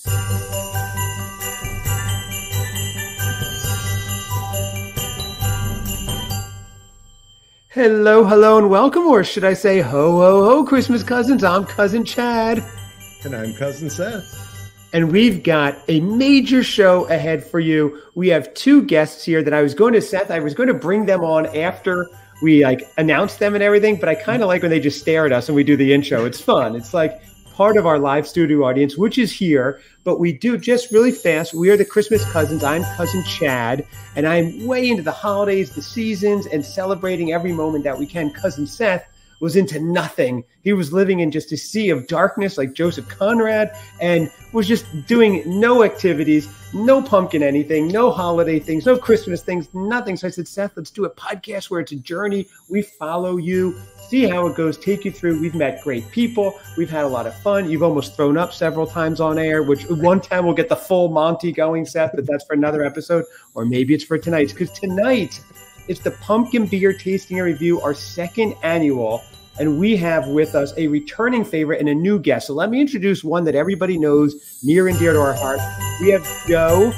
Hello, hello, and welcome, or should I say ho, ho, ho, Christmas cousins. I'm Cousin Chad. And I'm Cousin Seth. And we've got a major show ahead for you. We have two guests here that I was going to bring them on after we announced them and everything, but I kind of like when they just stare at us and we do the intro. It's fun. It's like part of our live studio audience, which is here, but we do just really fast. We are the Christmas cousins. I'm Cousin Chad, and I'm way into the holidays, the seasons, and celebrating every moment that we can. Cousin Seth was into nothing. He was living in just a sea of darkness like Joseph Conrad and was just doing no activities, no pumpkin anything, no holiday things, no Christmas things, nothing. So I said, Seth, let's do a podcast where it's a journey. We follow you, see how it goes, take you through. We've met great people. We've had a lot of fun. You've almost thrown up several times on air, which one time we'll get the full Monty going, Seth, but that's for another episode. Or maybe it's for tonight, because tonight it's the Pumpkin Beer Tasting and Review, our second annual. And we have with us a returning favorite and a new guest. So let me introduce one that everybody knows, near and dear to our heart. We have Joe,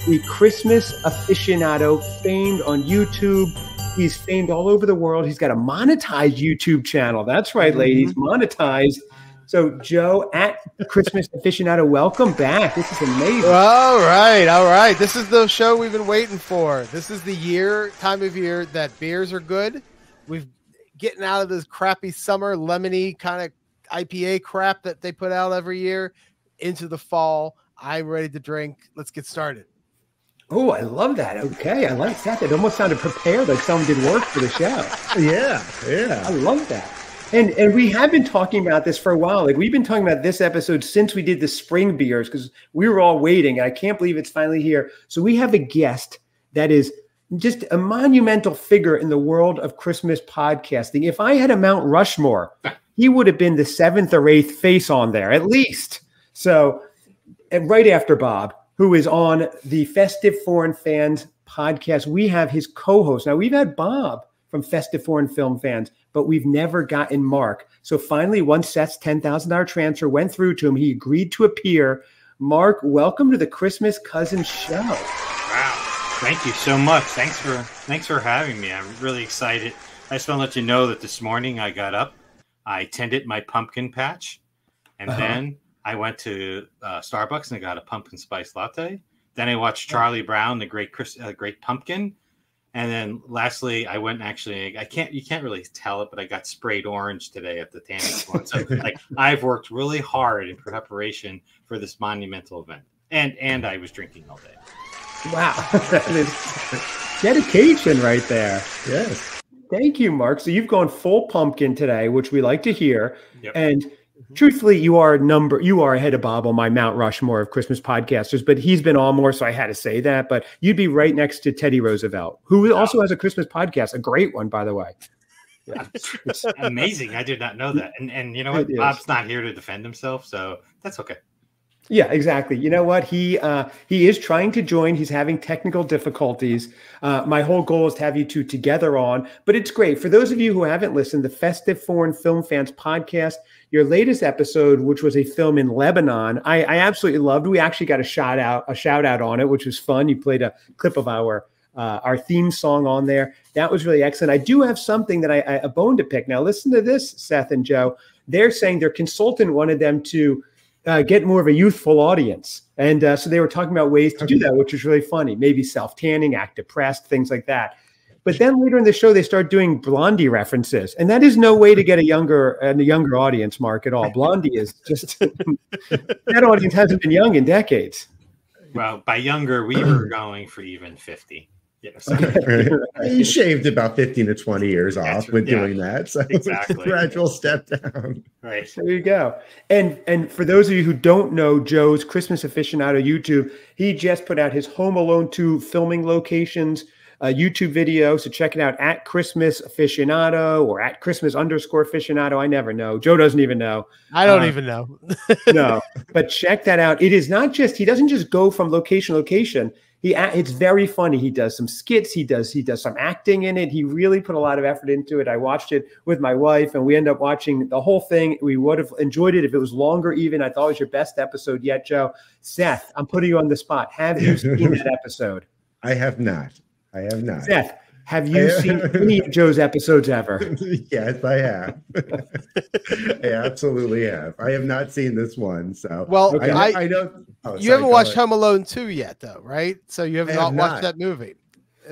the Christmas aficionado, famed on YouTube. He's famed all over the world. He's got a monetized YouTube channel. That's right, ladies, monetized. So Joe, at Christmas aficionado, welcome back. This is amazing. All right. This is the show we've been waiting for. This is the time of year that beers are good. We've getting out of this crappy summer lemony kind of IPA crap that they put out every year into the fall. I'm ready to drink. Let's get started. Oh, I love that. Okay, I like that. It almost sounded prepared, like someone did work for the show. Yeah. I love that. And we have been talking about this for a while. Like, we've been talking about this episode since we did the spring beers, because we were all waiting. I can't believe it's finally here. So we have a guest that is just a monumental figure in the world of Christmas podcasting. If I had a Mount Rushmore, he would have been the 7th or 8th face on there, at least. So, and right after Bob, who is on the Festive Foreign Fans podcast, we have his co-host. Now, we've had Bob from Festive Foreign Film Fans, but we've never gotten Mark. So finally, once Seth's $10,000 transfer went through to him, he agreed to appear. Mark, welcome to the Christmas Cousins show. Wow. Thank you so much. Thanks for having me. I'm really excited. I just want to let you know that this morning I got up, I tended my pumpkin patch, and then I went to Starbucks and I got a pumpkin spice latte. Then I watched Charlie Brown, the Great Pumpkin, and then lastly I went you can't really tell it, but I got sprayed orange today at the tanning salon. So I've worked really hard in preparation for this monumental event, and I was drinking all day. Wow, that is dedication right there. Yes. Thank you, Mark. So you've gone full pumpkin today, which we like to hear. Yep. And truthfully, you are ahead of Bob on my Mount Rushmore of Christmas podcasters, but he's been on more, so I had to say that. But you'd be right next to Teddy Roosevelt, who also has a Christmas podcast, a great one, by the way. Yeah. It's amazing. I did not know that. And you know what? Bob's not here to defend himself, so that's okay. Yeah, exactly. You know what? He is trying to join. He's having technical difficulties. My whole goal is to have you two together on, but it's great. For those of you who haven't listened, the Festive Foreign Film Fans podcast, your latest episode, which was a film in Lebanon, I absolutely loved. We actually got a shout out on it, which was fun. You played a clip of our theme song on there. That was really excellent. I do have something that a bone to pick. Now, listen to this, Seth and Joe. They're saying their consultant wanted them to get more of a youthful audience. And so they were talking about ways to do that, which was really funny. Maybe self-tanning, act depressed, things like that. But then later in the show, they start doing Blondie references. And that is no way to get a younger audience, Mark, at all. Blondie is just, that audience hasn't been young in decades. Well, by younger, we were going for even 50. Yes. He shaved about 15 to 20 years off with doing that. So exactly. It's a gradual step down. Right. There you go. And for those of you who don't know Joe's Christmas aficionado YouTube, he just put out his Home Alone 2 filming locations. YouTube video. So check it out at Christmas Aficionado or at Christmas_aficionado. I never know. Joe doesn't even know. I don't even know. No, but check that out. It is not just, he doesn't just go from location to location. It's very funny. He does some skits. He does some acting in it. He really put a lot of effort into it. I watched it with my wife, and we ended up watching the whole thing. We would have enjoyed it if it was longer even. I thought it was your best episode yet, Joe. Seth, I'm putting you on the spot. Have you seen that episode? I have not. Seth, have you seen any of Joe's episodes ever? Yes, I have. I absolutely have. I have not seen this one. So, well, okay. I don't. Oh, you haven't watched Home Alone 2 yet, though, right? So you have not watched that movie.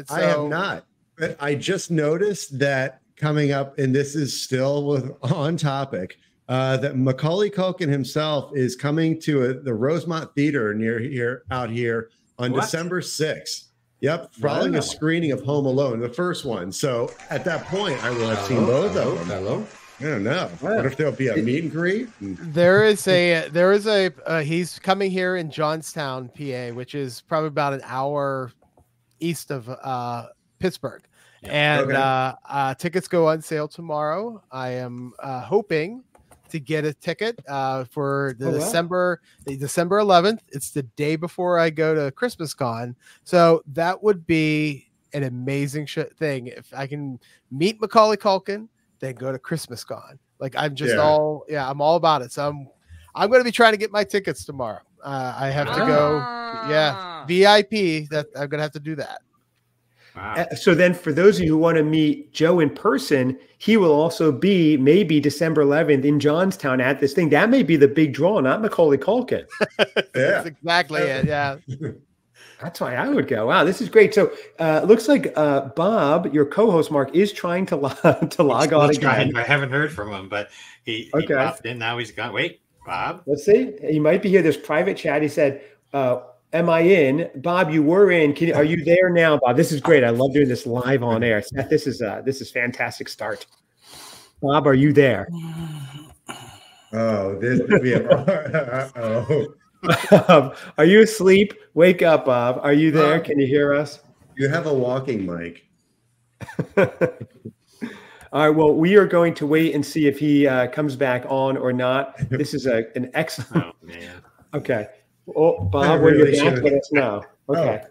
I have not. But I just noticed that coming up, and this is still on topic, that Macaulay Culkin himself is coming to the Rosemont Theater out here on December 6th. Yep, following a screening of Home Alone, the first one. So at that point, I will have seen both of them. Hello. I don't know. What if there'll be a meet and greet? He's coming here in Johnstown, PA, which is probably about an hour east of Pittsburgh. And tickets go on sale tomorrow. I am hoping to get a ticket for the December 11th. It's the day before I go to Christmas Con. So that would be an amazing thing. If I can meet Macaulay Culkin, then go to Christmas Con. Like I'm just I'm all about it. So I'm going to be trying to get my tickets tomorrow. I have to go. VIP. That I'm going to have to do that. Wow. So then for those of you who want to meet Joe in person, he will also be maybe December 11th in Johnstown at this thing. That may be the big draw, not Macaulay Culkin. That's exactly it. Yeah. That's why I would go. Wow, this is great. So looks like Bob, your co-host Mark, is trying to log on again. I haven't heard from him, but he popped in. Now he's gone. Wait, Bob. Let's see. He might be here. There's private chat. He said, am I in? Bob, you were in. Are you there now, Bob? This is great. I love doing this live on air. Seth, this is fantastic start. Bob, are you there? Oh, this would be are you asleep? Wake up, Bob. Are you there? Can you hear us? You have a walking mic. All right. Well, we are going to wait and see if he comes back on or not. This is an excellent. Oh, man. Okay. Oh, Bob, when you're back, let us know. Okay.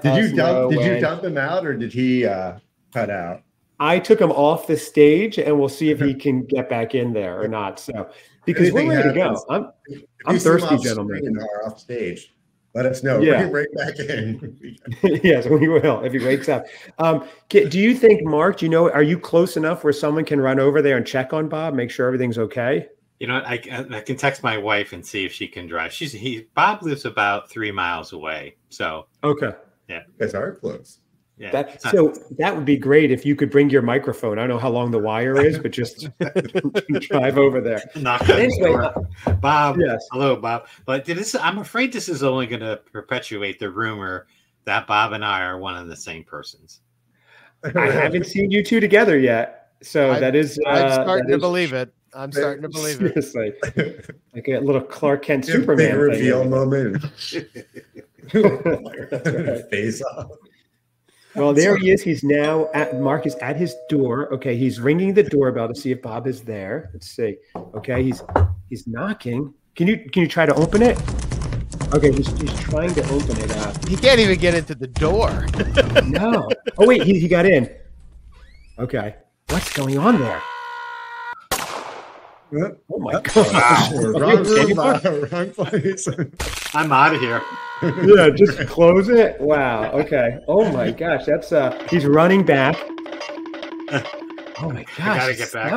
Did you dump him out, or did he cut out? I took him off the stage, and we'll see if he can get back in there or not. So, because we're ready to go. I'm thirsty, gentlemen. Off stage, let us know. Yeah. We'll get right back in. Yes, we will if he wakes up. Do you think, Mark? Are you close enough where someone can run over there and check on Bob, make sure everything's okay? You know what? I can text my wife and see if she can drive. Bob lives about 3 miles away. So okay, yeah, you guys are close. Yeah. That would be great if you could bring your microphone. I don't know how long the wire is, but just drive over there. Anyway, Bob. Yes. Hello, Bob. But I'm afraid this is only going to perpetuate the rumor that Bob and I are one and the same persons. I haven't seen you two together yet, so I'm starting to believe it. I'm starting to believe it. Like a little Clark Kent Superman big reveal moment. Right. Face off. Well, there he is. He's now Mark is at his door. Okay, he's ringing the doorbell to see if Bob is there. Let's see. Okay, he's knocking. Can you try to open it? Okay, he's trying to open it up. He can't even get into the door. No. Oh wait, he got in. Okay, what's going on there? Oh my gosh! Wrong place. I'm out of here. Yeah, just close it. Wow. Okay. Oh my gosh, that's he's running back. Oh my gosh! I gotta get back.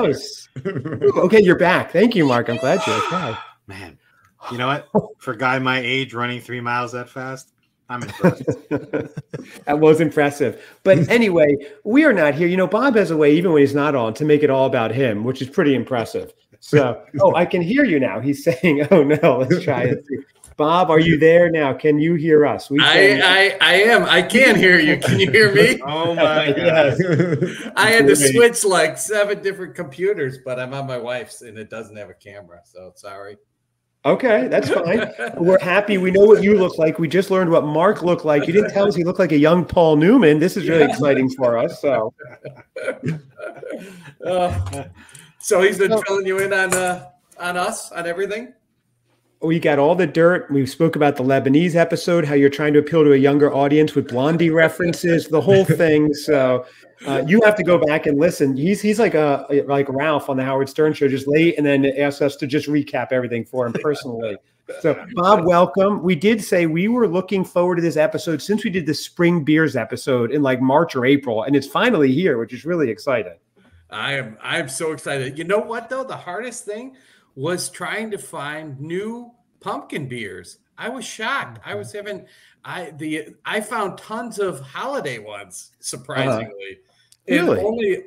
Okay. You're back. Thank you, Mark. I'm glad you're okay. Man, you know what? For a guy my age, running 3 miles that fast, I'm impressed. That was impressive. But anyway, we are not here. Bob has a way, even when he's not on, to make it all about him, which is pretty impressive. So, I can hear you now. He's saying, "Oh no, let's try it." Bob, are you there now? Can you hear us? I am. I can hear you. Can you hear me? Oh my God. Yes. I had to switch like 7 different computers, but I'm on my wife's and it doesn't have a camera. So sorry. Okay, that's fine. We're happy. We know what you look like. We just learned what Mark looked like. You didn't tell us he looked like a young Paul Newman. This is really exciting for us. So, so he's been filling you in on us, on everything. we got all the dirt. We spoke about the Lebanese episode, how you're trying to appeal to a younger audience with Blondie references, the whole thing. So you have to go back and listen. He's like Ralph on the Howard Stern show, just late, and then asks us to just recap everything for him personally. So Bob, welcome. We did say we were looking forward to this episode since we did the spring beers episode in like March or April, and it's finally here, which is really exciting. I'm so excited. You know what though? The hardest thing was trying to find new pumpkin beers. I was shocked. I was having I found tons of holiday ones, surprisingly. And Really? only,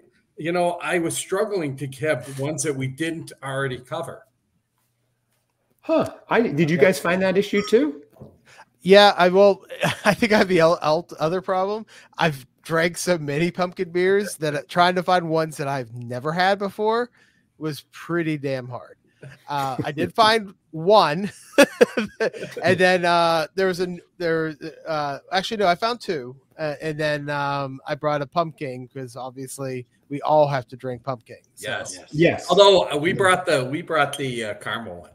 I was struggling to have ones that we didn't already cover. Huh. Did you guys find that issue too? Yeah, I think I have the other problem. I've drank so many pumpkin beers that trying to find ones that I've never had before was pretty damn hard. I did find one, and then actually no, I found two, and then I brought a pumpkin because obviously we all have to drink pumpkin. So. Yes. Although we brought the caramel one,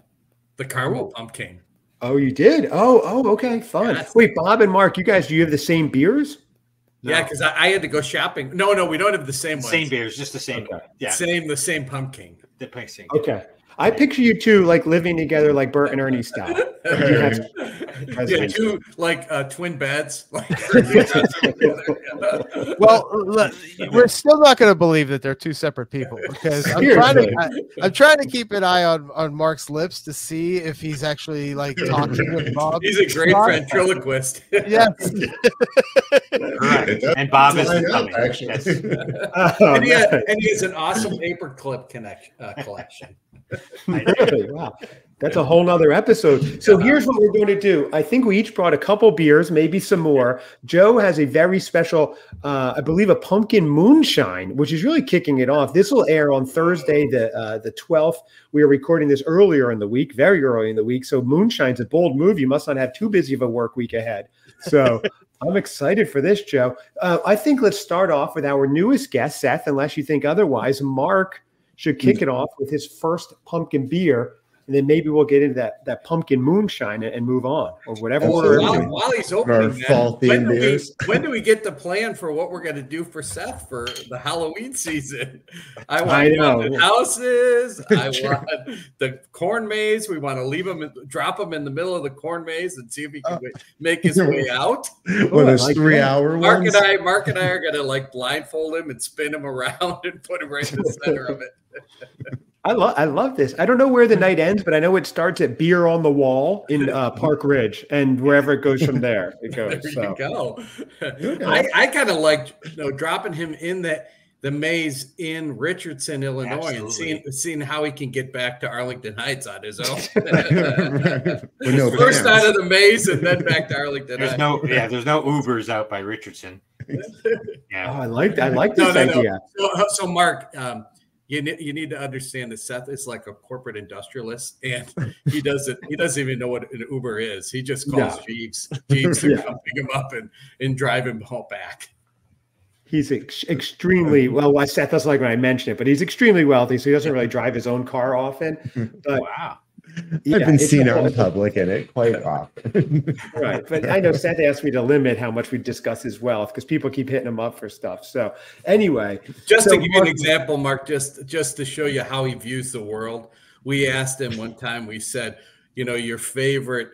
the caramel pumpkin. Oh, you did? Oh, okay, fun. Yes. Wait, Bob and Mark, you guys, do you have the same beers? No. Yeah, because I had to go shopping. No, we don't have the same ones. Same beers, just the same. Okay. Yeah, the same pumpkin. the pumpkin. Okay. I picture you two like living together like Bert and Ernie style. Yeah, two twin beds. Well, we're still not going to believe that they're two separate people because I'm trying to keep an eye on Mark's lips to see if he's actually like talking with Bob. He's a great ventriloquist. Yes. Right. And Bob is coming. Yes. And he has an awesome paperclip collection. Really? Wow. That's a whole nother episode. So here's what we're going to do. I think we each brought a couple beers, maybe some more. Joe has a very special, I believe, a pumpkin moonshine, which is really kicking it off. This will air on Thursday, the 12th. We are recording this earlier in the week, very early in the week. So moonshine's a bold move. You must not have too busy of a work week ahead. So I'm excited for this, Joe. I think let's start off with our newest guest, Seth, unless you think otherwise. Mark should kick it off with his first pumpkin beer. And then maybe we'll get into that pumpkin moonshine and move on, or whatever. While he's opening that, when do we get the plan for what we're going to do for Seth for the Halloween season? I want the houses. I want the corn maze. We want to leave him, drop him in the middle of the corn maze, and see if he can make his way out. Well, there's 3-hour ones. Mark and I are going to blindfold him and spin him around and put him right in the center of it. I love this. I don't know where the night ends, but I know it starts at Beer on the Wall in Park Ridge, and wherever it goes from there, it goes. There you go. I kind of like dropping him in the maze in Richardson, Illinois, and seeing how he can get back to Arlington Heights on his own. First out of the maze and then back to Arlington Heights. There's no Ubers out by Richardson. Yeah. Oh, I like this idea. So Mark, you need to understand that Seth is like a corporate industrialist, and he doesn't even know what an Uber is. He just calls Jeeves to come pick him up and drive him home back. He's extremely well. Seth doesn't like when I mention it, but he's extremely wealthy, so he doesn't really drive his own car often. But wow. Yeah, I've been seen out in public in it quite often. Right. But I know Seth asked me to limit how much we discuss his wealth because people keep hitting him up for stuff. So anyway. To give you an example, Mark, just to show you how he views the world, we asked him one time, we said, your favorite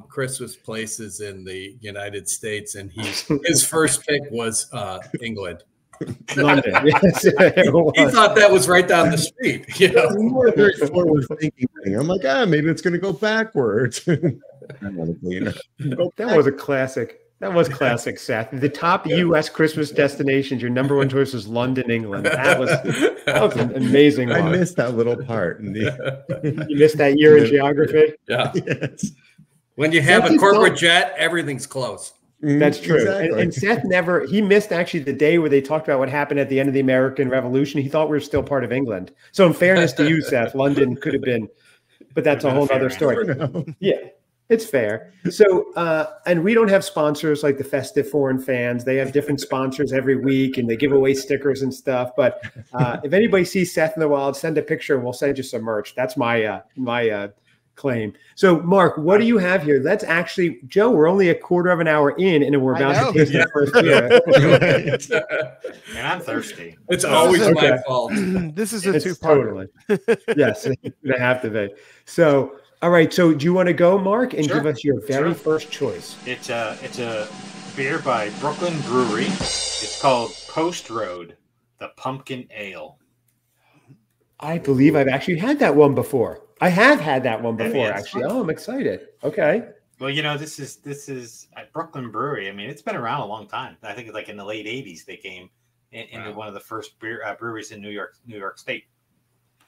Christmas places in the United States, and his first pick was England. London. Yes, he thought that was right down the street. More very forward thinking thing. I'm like, maybe it's going to go backwards. That was a classic. That was classic, Seth. The top U.S. Christmas destinations. Your number one choice was London, England. That was an amazing one. I missed that little part. You missed that year in geography. Yeah. Yes. When you have a corporate jet, everything's close. That's true. Exactly. And Seth he missed actually the day where they talked about what happened at the end of the American Revolution. He thought we were still part of England. So in fairness to you, Seth, London could have been but that's a whole other story. Yeah, it's fair. So, and we don't have sponsors like the Festive Foreign Fans. They have different sponsors every week, and they give away stickers and stuff. But if anybody sees Seth in the wild, send a picture, and we'll send you some merch. That's my claim. So, Mark, what do you have here? Let's actually, Joe, we're only a quarter of an hour in, and we're about to taste the first beer. And I'm thirsty. It's always my fault. This is a two-parter. Totally. Yes, they have to be. So, all right. So, do you want to go, Mark, and give us your very first choice? It's a beer by Brooklyn Brewery. It's called Post Road, the Pumpkin Ale. I believe I've actually had that one before. I have had that one before, actually. Oh, I'm excited. Okay. Well, this is at Brooklyn Brewery. I mean, it's been around a long time. I think it's like in the late '80s they came into one of the first breweries in New York State.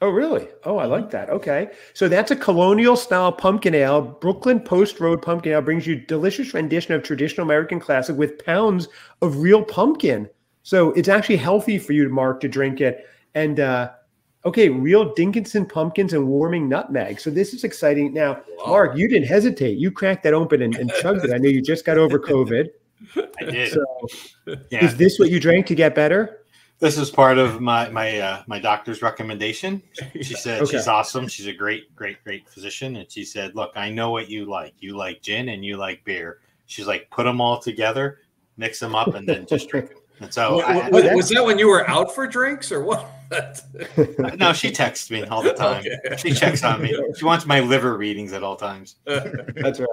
Oh, really? Oh, I like that. Okay. So that's a colonial style pumpkin ale. Brooklyn Post Road Pumpkin Ale brings you delicious rendition of traditional American classic with pounds of real pumpkin. So it's actually healthy for you, Mark, to drink it. And okay, real Dinkinson pumpkins and warming nutmeg. So this is exciting. Now, Mark, you didn't hesitate. You cracked that open and chugged it. I know you just got over COVID. I did. So, is this what you drank to get better? This is part of my doctor's recommendation. She said she's awesome. She's a great physician. And she said, look, I know what you like. You like gin and you like beer. She's like, put them all together, mix them up, and then just drink them. And so was that when you were out for drinks or what? No, she texts me all the time. Okay. She checks on me. She wants my liver readings at all times. That's right.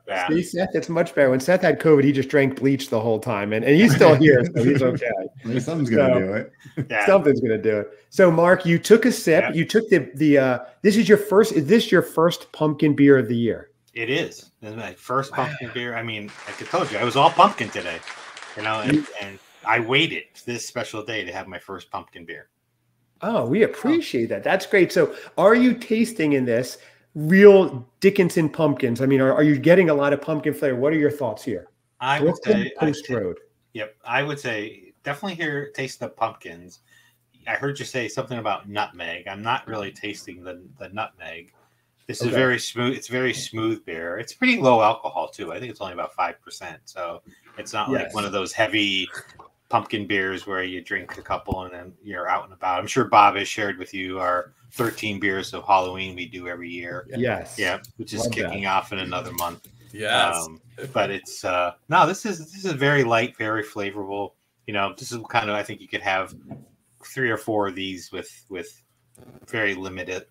Yeah. See, Seth, it's much better. When Seth had COVID, he just drank bleach the whole time, and he's still here, so he's okay. Something's going to do it. Yeah. Something's going to do it. So, Mark, you took a sip. Yeah. You took this is your first. Is this your first pumpkin beer of the year? It is. This is my first pumpkin beer. I mean, like I told you, I was all pumpkin today, and I waited this special day to have my first pumpkin beer. Oh, we appreciate that. That's great. So are you tasting in this real Dickinson pumpkins? I mean, are you getting a lot of pumpkin flavor? What are your thoughts here? I would say Post Road. Yep. I would say definitely taste the pumpkins. I heard you say something about nutmeg. I'm not really tasting the nutmeg. This is very smooth. It's very smooth beer. It's pretty low alcohol too. I think it's only about 5%. So it's not like one of those heavy pumpkin beers where you drink a couple and then you're out and about. I'm sure Bob has shared with you our 13 beers of Halloween we do every year. Yes. Yeah, which is kicking off in another month. Yes. But it's no, this is very light, very flavorful. This is kind of, I think you could have 3 or 4 of these with very limited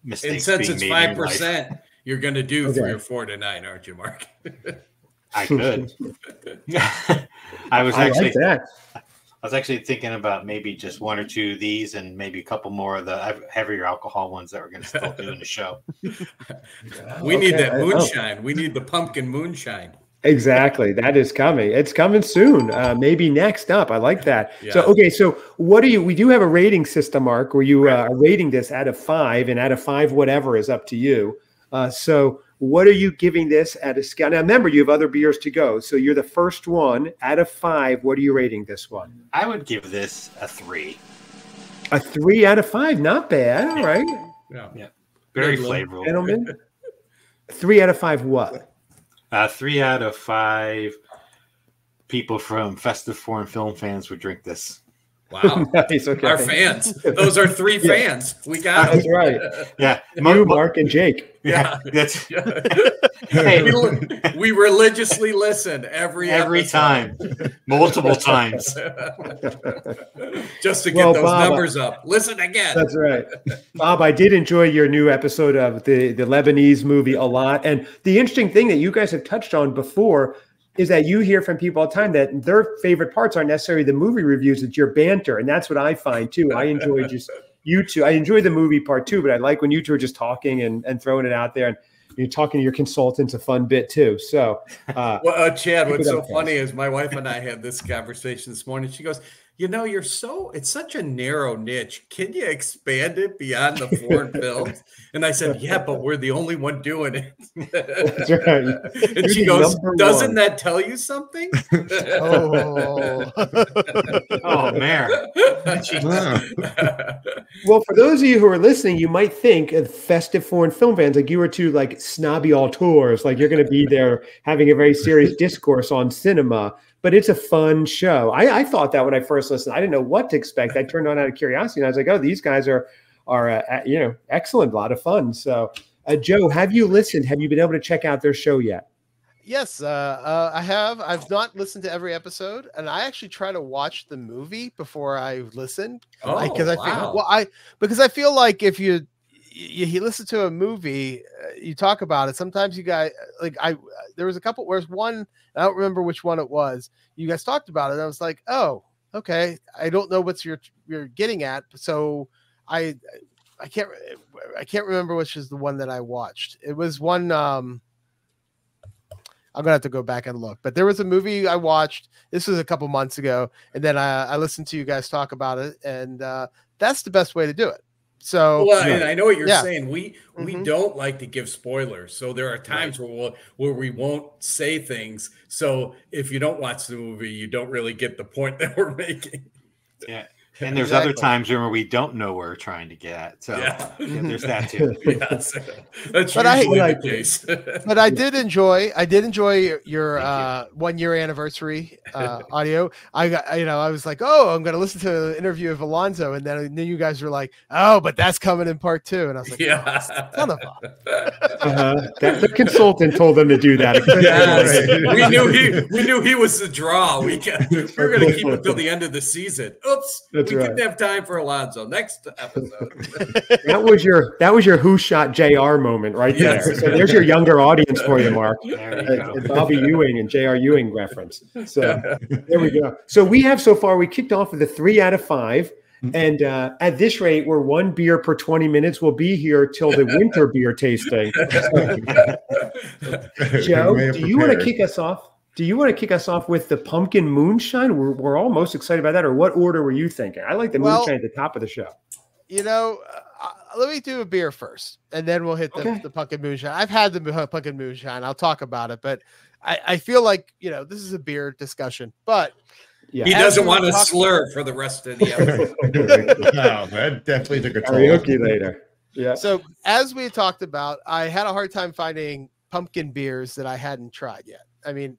mistakes. And since it's 5%, you're going to do 3 or 4 tonight, aren't you, Mark? I could. I was actually thinking about maybe just 1 or 2 of these and maybe a couple more of the heavier alcohol ones that we're going to still do in the show. We need that moonshine. We need the pumpkin moonshine. Exactly. That is coming. It's coming soon. Maybe next up. I like that. Yeah. So what do we do have a rating system, Mark, where you are rating this out of 5, and out of 5, whatever is up to you. So what are you giving this at a scale? Now, remember, you have other beers to go. So you're the first one out of 5. What are you rating this one? I would give this a 3. A 3 out of 5. Not bad. All right. Yeah. Very flavorful. Gentlemen, 3 out of 5 what? 3 out of 5 people from Festive Foreign Film Fans would drink this. Wow. Nice, okay. Our fans. Those are 3 fans. We got them. That's right. Yeah. You, Mark, and Jake. Yeah. That's Hey, we religiously listen every time, multiple times, just to get those numbers up. Listen again. That's right, Bob. I did enjoy your new episode of the Lebanese movie a lot, and the interesting thing that you guys have touched on before is that you hear from people all the time that their favorite parts aren't necessarily the movie reviews; it's your banter, and that's what I find too. I enjoy just you two. I enjoy the movie part too, but I like when you two are just talking and throwing it out there, and you're talking to your consultants, a fun bit too. So, Chad, what's so funny is my wife and I had this conversation this morning. She goes, it's such a narrow niche. Can you expand it beyond the foreign films? And I said, yeah, but we're the only one doing it. That's right. And she goes, doesn't that tell you something? Oh, man. Well, for those of you who are listening, you might think of Festive Foreign Film Fans like you were two like snobby auteurs, like you're going to be there having a very serious discourse on cinema. But it's a fun show. I thought that when I first listened. I didn't know what to expect. I turned on out of curiosity, and I was like, "Oh, these guys are excellent, a lot of fun." So, Joe, have you listened? Have you been able to check out their show yet? Yes, I have. I've not listened to every episode, and I actually try to watch the movie before I listen. Because I feel like if you listen to a movie, you talk about it. Sometimes you guys there was a couple. Where's one? I don't remember which one it was. You guys talked about it. And I was like, oh, okay. I don't know what you're getting at. So I can't remember which is the one that I watched. It was one. I'm gonna have to go back and look. But there was a movie I watched. This was a couple months ago, and then I listened to you guys talk about it, and that's the best way to do it. So, and I know what you're saying. We don't like to give spoilers, so there are times where we won't say things. So if you don't watch the movie, you don't really get the point that we're making. Yeah, and there's other times where we don't know where we're trying to get at. So there's that too. Yes, that's usually the case. But I did enjoy your 1 year anniversary audio. I was like, oh, I'm going to listen to an interview of Alonzo, and then you guys were like, oh, but that's coming in part 2, and I was like, son of a. The consultant told them to do that. We knew he was the draw. We were going to keep it till the end of the season. Oops. We didn't have time for Alonzo. Next episode. That was your who shot JR moment right there. Yes. So there's your younger audience for you, Mark. Bobby Ewing and JR Ewing reference. So there we go. So we kicked off with a 3 out of 5. And at this rate, we're 1 beer per 20 minutes. We'll be here till the winter beer tasting. Joe, do you want to kick us off? Do you want to kick us off with the pumpkin moonshine? We're all most excited about that. Or what order were you thinking? I like the moonshine at the top of the show. Let me do a beer first, and then we'll hit the pumpkin moonshine. I've had the pumpkin moonshine. I'll talk about it, but I feel like, this is a beer discussion. But he doesn't want to slur for the rest of the episode. No, that definitely took a toll. Karaoke later. Yeah. So as we talked about, I had a hard time finding pumpkin beers that I hadn't tried yet. I mean,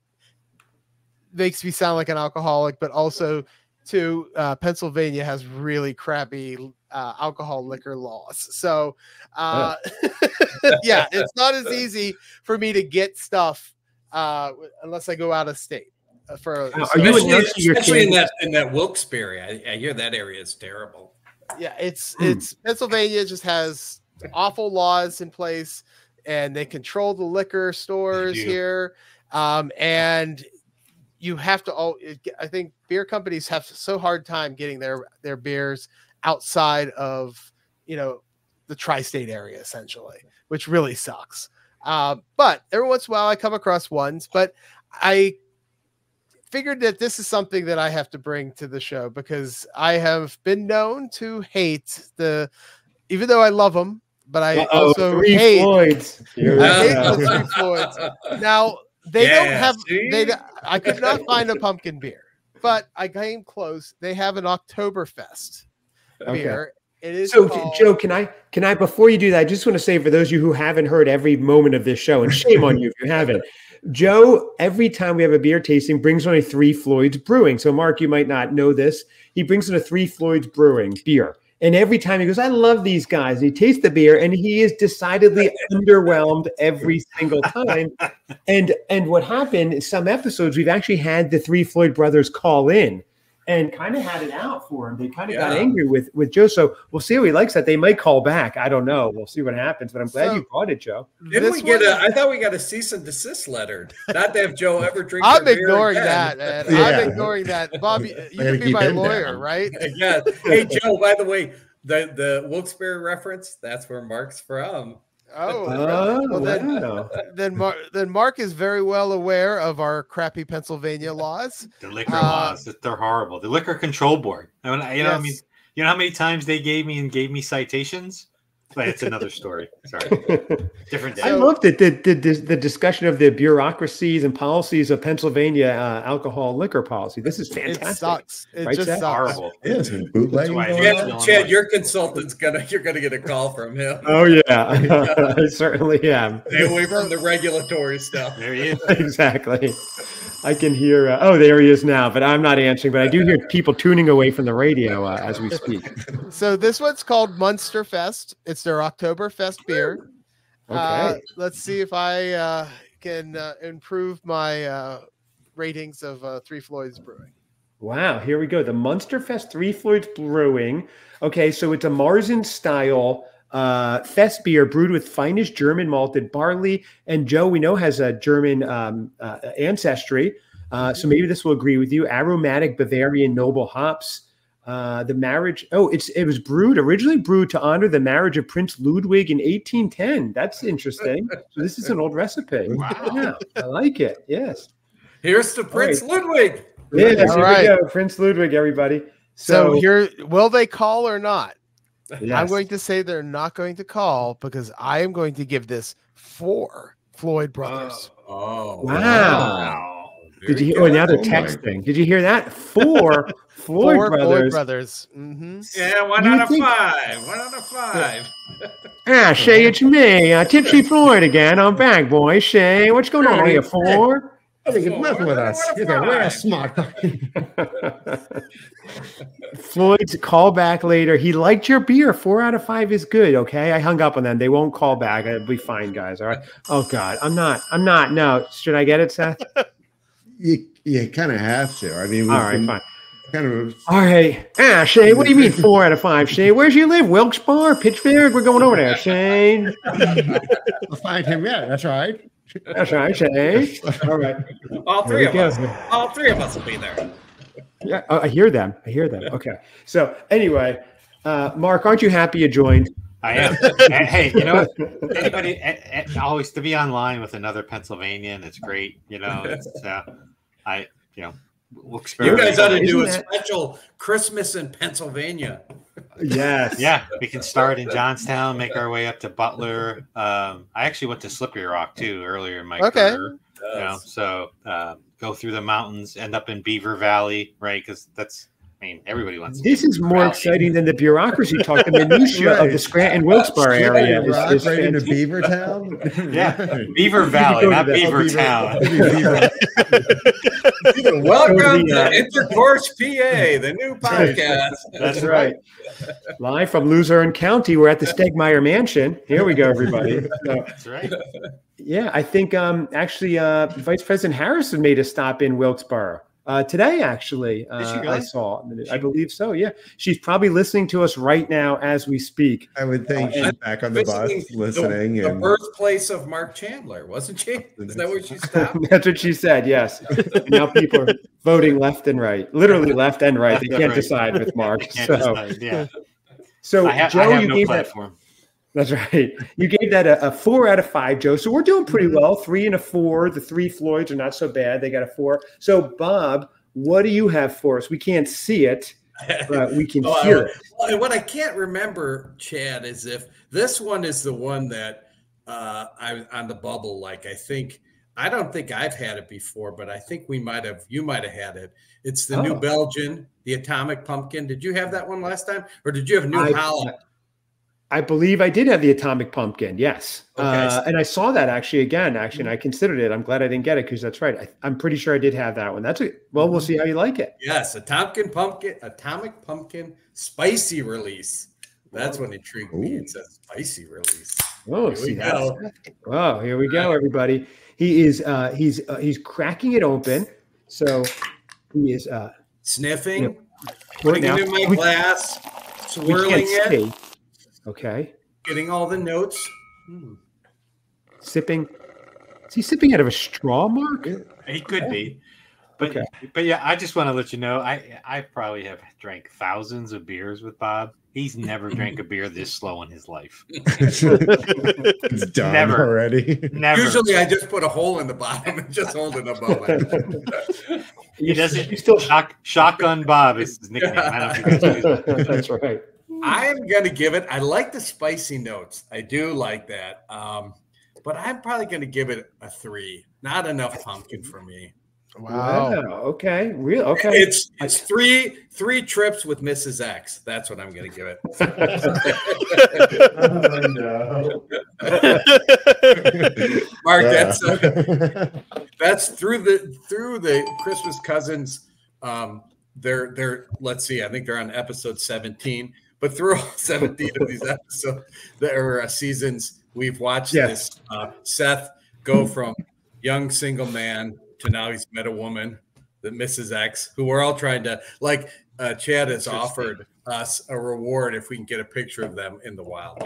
makes me sound like an alcoholic, but also too, Pennsylvania has really crappy alcohol liquor laws. So it's not as easy for me to get stuff unless I go out of state. Especially in that Wilkes-Barre, I hear that area is terrible. Yeah, it's Pennsylvania just has awful laws in place, and they control the liquor stores here, and you have to. I think beer companies have so hard time getting their beers outside of the tri-state area, essentially, which really sucks. But every once in a while, I come across ones. But I figured that this is something that I have to bring to the show because I have been known to hate even though I love them, but I also hate Floyds. I hate the 3 Floyds. Now. They don't have. I could not find a pumpkin beer, but I came close. They have an Oktoberfest beer. It is called... Joe, can I before you do that, I just want to say for those of you who haven't heard every moment of this show, and shame on you if you haven't, Joe, every time we have a beer tasting, brings on a 3 Floyds Brewing. So Mark, you might not know this. He brings in a 3 Floyds Brewing beer. And every time he goes, I love these guys. And he tastes the beer, and he is decidedly underwhelmed every single time. And what happened is some episodes, we've actually had the 3 Floyd brothers call in and kind of had it out for him. They kind of got angry with Joe. So we'll see how he likes that. They might call back. I don't know. We'll see what happens. But I'm glad you brought it, Joe. I thought we got a cease and desist letter. Not to have Joe ever drink. I'm ignoring that, man. Yeah. I'm ignoring that. Bobby, you can be my lawyer, right? Yeah. Hey, Joe, by the way, the Wilkes-Barre reference, that's where Mark's from. Then Mark is very well aware of our crappy Pennsylvania laws. The liquor laws, they're horrible. The Liquor Control Board. I mean, you know how many times they gave me citations? But it's another story. Sorry. Different day. I love the discussion of the bureaucracies and policies of Pennsylvania alcohol liquor policy. This is fantastic. It sucks. It right, just Seth? sucks. Horrible. Yes, Chad, your consultant's you're gonna get a call from him. Oh yeah, I certainly am. Stay away from the regulatory stuff. There he is. Exactly. I can hear. There he is now, but I'm not answering. But I do hear people tuning away from the radio as we speak. So this one's called Munster Fest. It's their Oktoberfest beer. Okay. Let's see if I can improve my ratings of Three Floyds Brewing. Wow, here we go. The Munster Fest Three Floyds Brewing. Okay, so it's a Marzen style fest beer brewed with finest German malted barley. And Joe, we know, has a German ancestry. So maybe this will agree with you. Aromatic Bavarian noble hops. The marriage. It was originally brewed to honor the marriage of Prince Ludwig in 1810. That's interesting. So this is an old recipe. Wow. Yeah, I like it. Yes. Here's to Prince Ludwig. Yes, All here right. we go. Prince Ludwig, everybody. So here, will they call or not? Yes. I'm going to say they're not going to call because I am going to give this 4 Floyd brothers. Wow. Did you hear? Now they're texting. Did you hear that? 4 Floyd brothers. Floyd brothers. Mm-hmm. Yeah, 1 out of 5. 1 out of 5. Shay, it's me, Tipsy Floyd again. I'm back, boys. Shay, what's going on here, 4? I think he's messing with us. He's a real smart. Floyd's call back later. He liked your beer. 4 out of 5 is good. Okay, I hung up on them. They won't call back. It'll be fine, guys. All right. Oh God, I'm not. No, should I get it, Seth? You kind of have to. I mean, all right, fine. Kind of. All right. Shay, what do you mean 4 out of 5? Shay, where's you live? Wilkes-Barre, Pittsburgh. We're going over there, Shay. I'll find him. Yeah, that's right. That's right, Shay. All right. All three of us will be there. Yeah, I hear them. Okay. So anyway, Mark, aren't you happy you joined? I am. Hey, you know what? Anybody always to be online with another Pennsylvanian, it's great. You know, it's we'll experiment. You guys ought to do a special Christmas in Pennsylvania. Yes. Yeah, we can start in Johnstown, make our way up to Butler. I actually went to Slippery Rock too earlier in my career. You know, so go through the mountains, end up in Beaver Valley, right? Because everybody wants. This is more exciting than the bureaucry talk. The minutia of the Scranton Wilkes-Barre area is right into Beaver Town. Yeah, Beaver Valley, not Beaver Town. Welcome to Intercourse, PA, the new podcast. That's right. Live from Luzerne County, we're at the Stegmeyer Mansion. Here we go, everybody. That's right. Yeah, I think actually Vice President Harrison made a stop in Wilkes-Barre. Today, actually, I saw. I believe so. Yeah, she's probably listening to us right now as we speak. I would think she's back on the bus listening. The birthplace of Mark Chandler, wasn't she? Is that where she stopped? That's what she said. Yes. Now people are voting left and right, literally left and right. They can't decide with Mark. So, Joe, you gave platform. That's right. You gave that a 4 out of 5, Joe. So we're doing pretty well. 3 and a 4. The 3 Floyds are not so bad. They got a 4. So, Bob, what do you have for us? We can't see it, but we can hear it. Well, what I can't remember, Chad, is if this one is the one that I on the bubble. Like I don't think I've had it before, but I think you might have had it. It's the New Belgian, the Atomic Pumpkin. Did you have that one last time, or did you have New Holland? I believe I did have the Atomic Pumpkin, yes. Okay. And I saw that actually, and I considered it. I'm glad I didn't get it because that's right. I'm pretty sure I did have that one. We'll see how you like it. Yes, Atomic Pumpkin spicy release. That's what intrigued me. It says spicy release. Oh, here we go. Oh, here we go, everybody. He is he's cracking it open. So he is sniffing, putting it in my glass, swirling it. Okay. Getting all the notes. Sipping. Is he sipping out of a straw, Mark? He could be. But yeah, I just want to let you know, I probably have drank thousands of beers with Bob. He's never drank a beer this slow in his life. It's done already. Never. Usually I just put a hole in the bottom and just hold it above it. He doesn't. You still Shotgun Bob is his nickname. I don't think that's That's right. I am going to give it. I like the spicy notes. I do like that. But I'm probably going to give it a 3. Not enough pumpkin for me. Wow. Okay. Real. Okay. It's three trips with Mrs. X. That's what I'm going to give it. Mark, that's through the Christmas Cousins. They're let's see. I think they're on episode 17. But through all 17 of these episodes, there are seasons, we've watched this Seth go from young single man to now he's met a woman, the Mrs. X, who we're all trying to like. Chad has offered us a reward if we can get a picture of them in the wild.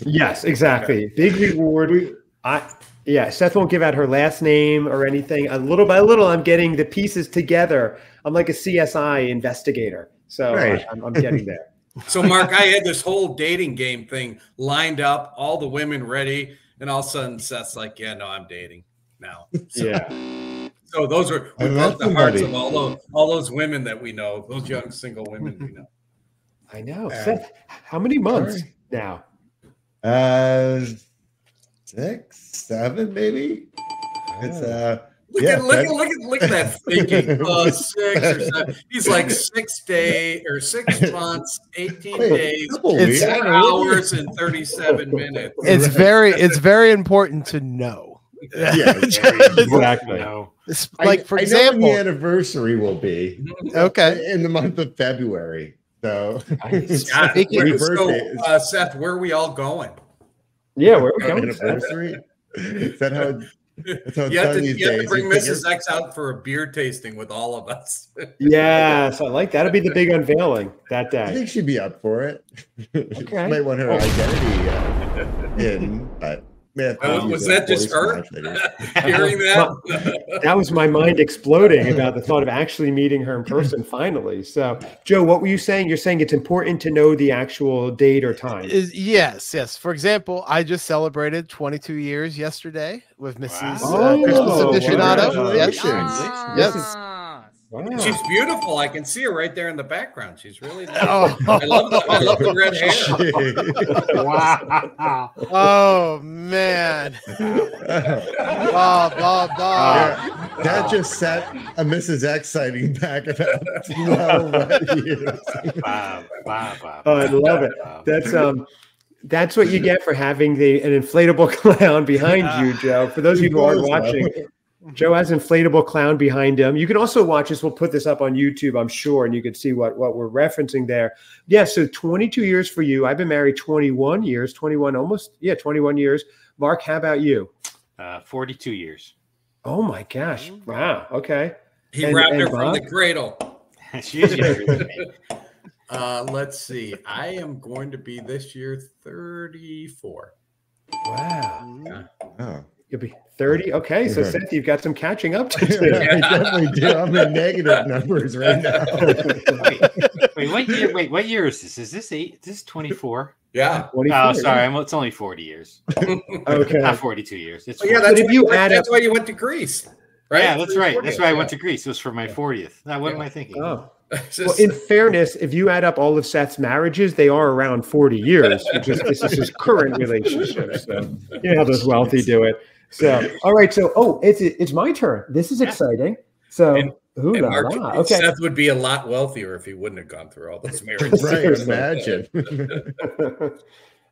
Yes, exactly. Okay. Big reward. Seth won't give out her last name or anything. Little by little, I'm getting the pieces together. I'm like a CSI investigator, so I'm getting there. So, Mark, I had this whole dating game thing lined up, all the women ready, and all of a sudden Seth's like, "Yeah, no, I'm dating now." So those are we broke the hearts of all those women that we know, those young single women we know. I know. Seth, how many months now? 6, 7, maybe. It's Look at that thinking. 6 or 7. He's like 6 months, 18 days, 4 hours and 37 minutes. It's very important to know. Yeah, exactly. Like for example, know when the anniversary will be in the month of February. So, Seth, where are we all going? Yeah, where are we going? Anniversary? Is that how? That's how it's you have done these days. To bring Mrs. X out for a beer tasting with all of us. Yes, I like that'll be the big unveiling that day. I think she'd be up for it. She might want her identity in, but. Was that just her hearing that? That was my mind exploding about the thought of actually meeting her in person finally. So, Joe, what were you saying? You're saying it's important to know the actual date or time. Yes. For example, I just celebrated 22 years yesterday with Mrs. Christmas Aficionado. Yes. Wow. She's beautiful. I can see her right there in the background. She's really nice. I love the red hair. Wow. Oh man. Bob. Yeah, that just set a Mrs. X sighting back about 12 years. Wow. Oh, I love it. That's what you get for having an inflatable clown behind you, Joe. For those of you who aren't watching. Joe has an inflatable clown behind him. You can also watch this. We'll put this up on YouTube, I'm sure, and you can see what we're referencing there. Yeah, so 22 years for you. I've been married 21 years, 21 years. Mark, how about you? 42 years. Oh, my gosh. Wow. Okay. He wrapped her from the cradle. She is younger than me. Let's see. I am going to be this year 34. Wow. Wow. You'll be 30. Okay, so Seth, you've got some catching up to do. I definitely do. I'm in negative numbers right now. Wait, what year is this? Is this 8? Is this 24? Yeah. 24, oh, sorry. It's only 40 years. Okay. Not 42 years. It's that's why you went to Greece, right? Yeah, that's right. That's why I went to Greece. It was for my 40th. Now, what am I thinking? Oh. Well, in fairness, if you add up all of Seth's marriages, they are around 40 years, this is his current relationship. So you know how those wealthy do it. So, all right. So, it's my turn. This is exciting. So, Mark, okay. Seth would be a lot wealthier if he wouldn't have gone through all those marriages. Right, imagine.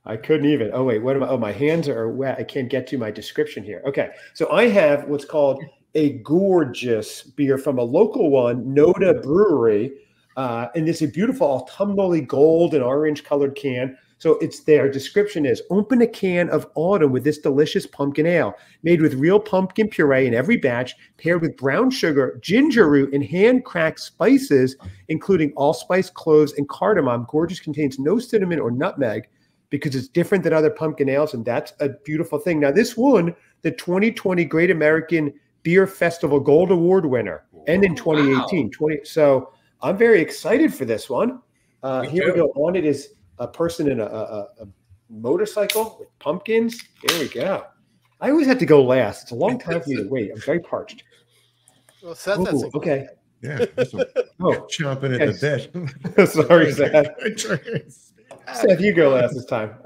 I couldn't even. Oh, wait. What am I? Oh, my hands are wet. I can't get to my description here. Okay. So, I have what's called a gorgeous beer from a local one, Noda Brewery. And it's a beautiful autumnally gold and orange colored can. So it's their description is open a can of autumn with this delicious pumpkin ale made with real pumpkin puree in every batch, paired with brown sugar, ginger root, and hand cracked spices, including allspice, cloves, and cardamom. Gorgeous contains no cinnamon or nutmeg because it's different than other pumpkin ales. And that's a beautiful thing. Now, this won the 2020 Great American Beer Festival Gold Award winner and in 2018. Wow. So I'm very excited for this one. Here we too. go. On it is a person in a motorcycle with pumpkins. Here we go. I always have to go last. It's a long time for me to wait. I'm very parched. Well, Seth, that's Okay. Yeah. Chomping at the bit. Sorry, Seth. Seth, you go last this time.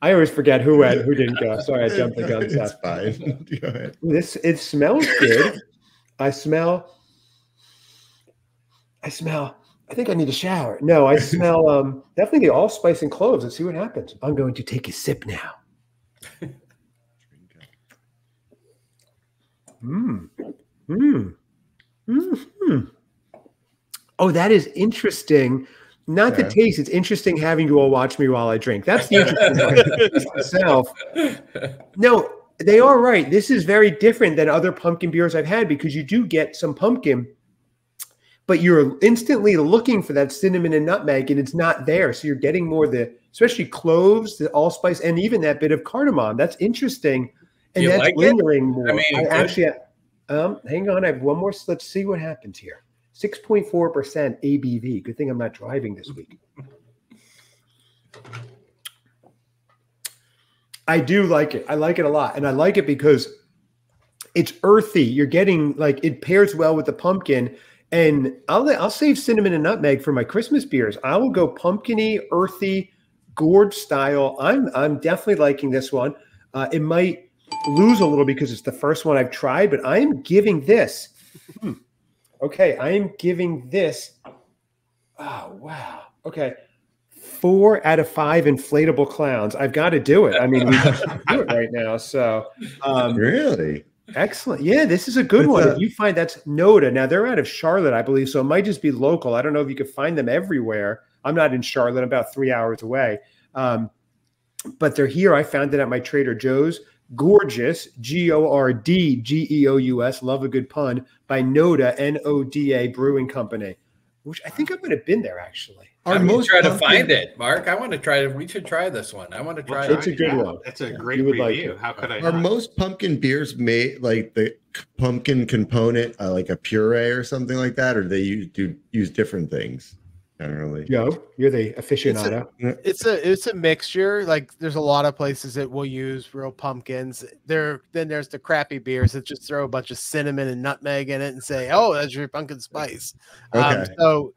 I always forget who went, who didn't go. Sorry, I jumped the gun. It's fine. Go ahead. It smells good. I smell. I think I need a shower. No, I smell definitely the allspice and cloves. Let's see what happens. I'm going to take a sip now. Oh, that is interesting. Not the taste. It's interesting having you all watch me while I drink. That's the interesting part. Itself. No, they are right. This is very different than other pumpkin beers I've had because you do get some pumpkin, but you're instantly looking for that cinnamon and nutmeg, and it's not there. So you're getting more especially cloves, the allspice, and even that bit of cardamom. That's interesting, and that's lingering more. I mean, hang on. I have one more. Let's see what happens here. 6.4% ABV. Good thing I'm not driving this week. I do like it. I like it a lot. And I like it because it's earthy. You're getting it pairs well with the pumpkin. And I'll save cinnamon and nutmeg for my Christmas beers. I will go pumpkin-y, earthy, gourd style. I'm definitely liking this one. It might lose a little because it's the first one I've tried, but I am giving this. Okay, I am giving this. Oh, wow. Okay. 4 out of 5 inflatable clowns. I've got to do it. I mean, we have to do it right now. So, really? Excellent. Yeah, this is a good one. If you find that's Noda. Now, they're out of Charlotte, I believe. So it might just be local. I don't know if you could find them everywhere. I'm not in Charlotte. I'm about 3 hours away. But they're here. I found it at my Trader Joe's. Gorgeous, Gordgeous, love a good pun, by Noda, Noda Brewing Company, which I think I might have been there actually. I'm going to try to find it, Mark. I want to try it. We should try this one. I want to try it. It's a good one. It's a great review. How could I Are most pumpkin beers made like the pumpkin component, like a puree or something like that, or they use different things? Generally. Joe, you're the aficionado. It's a mixture. Like there's a lot of places that will use real pumpkins. Then there's the crappy beers that just throw a bunch of cinnamon and nutmeg in it and say, "Oh, that's your pumpkin spice." Okay. So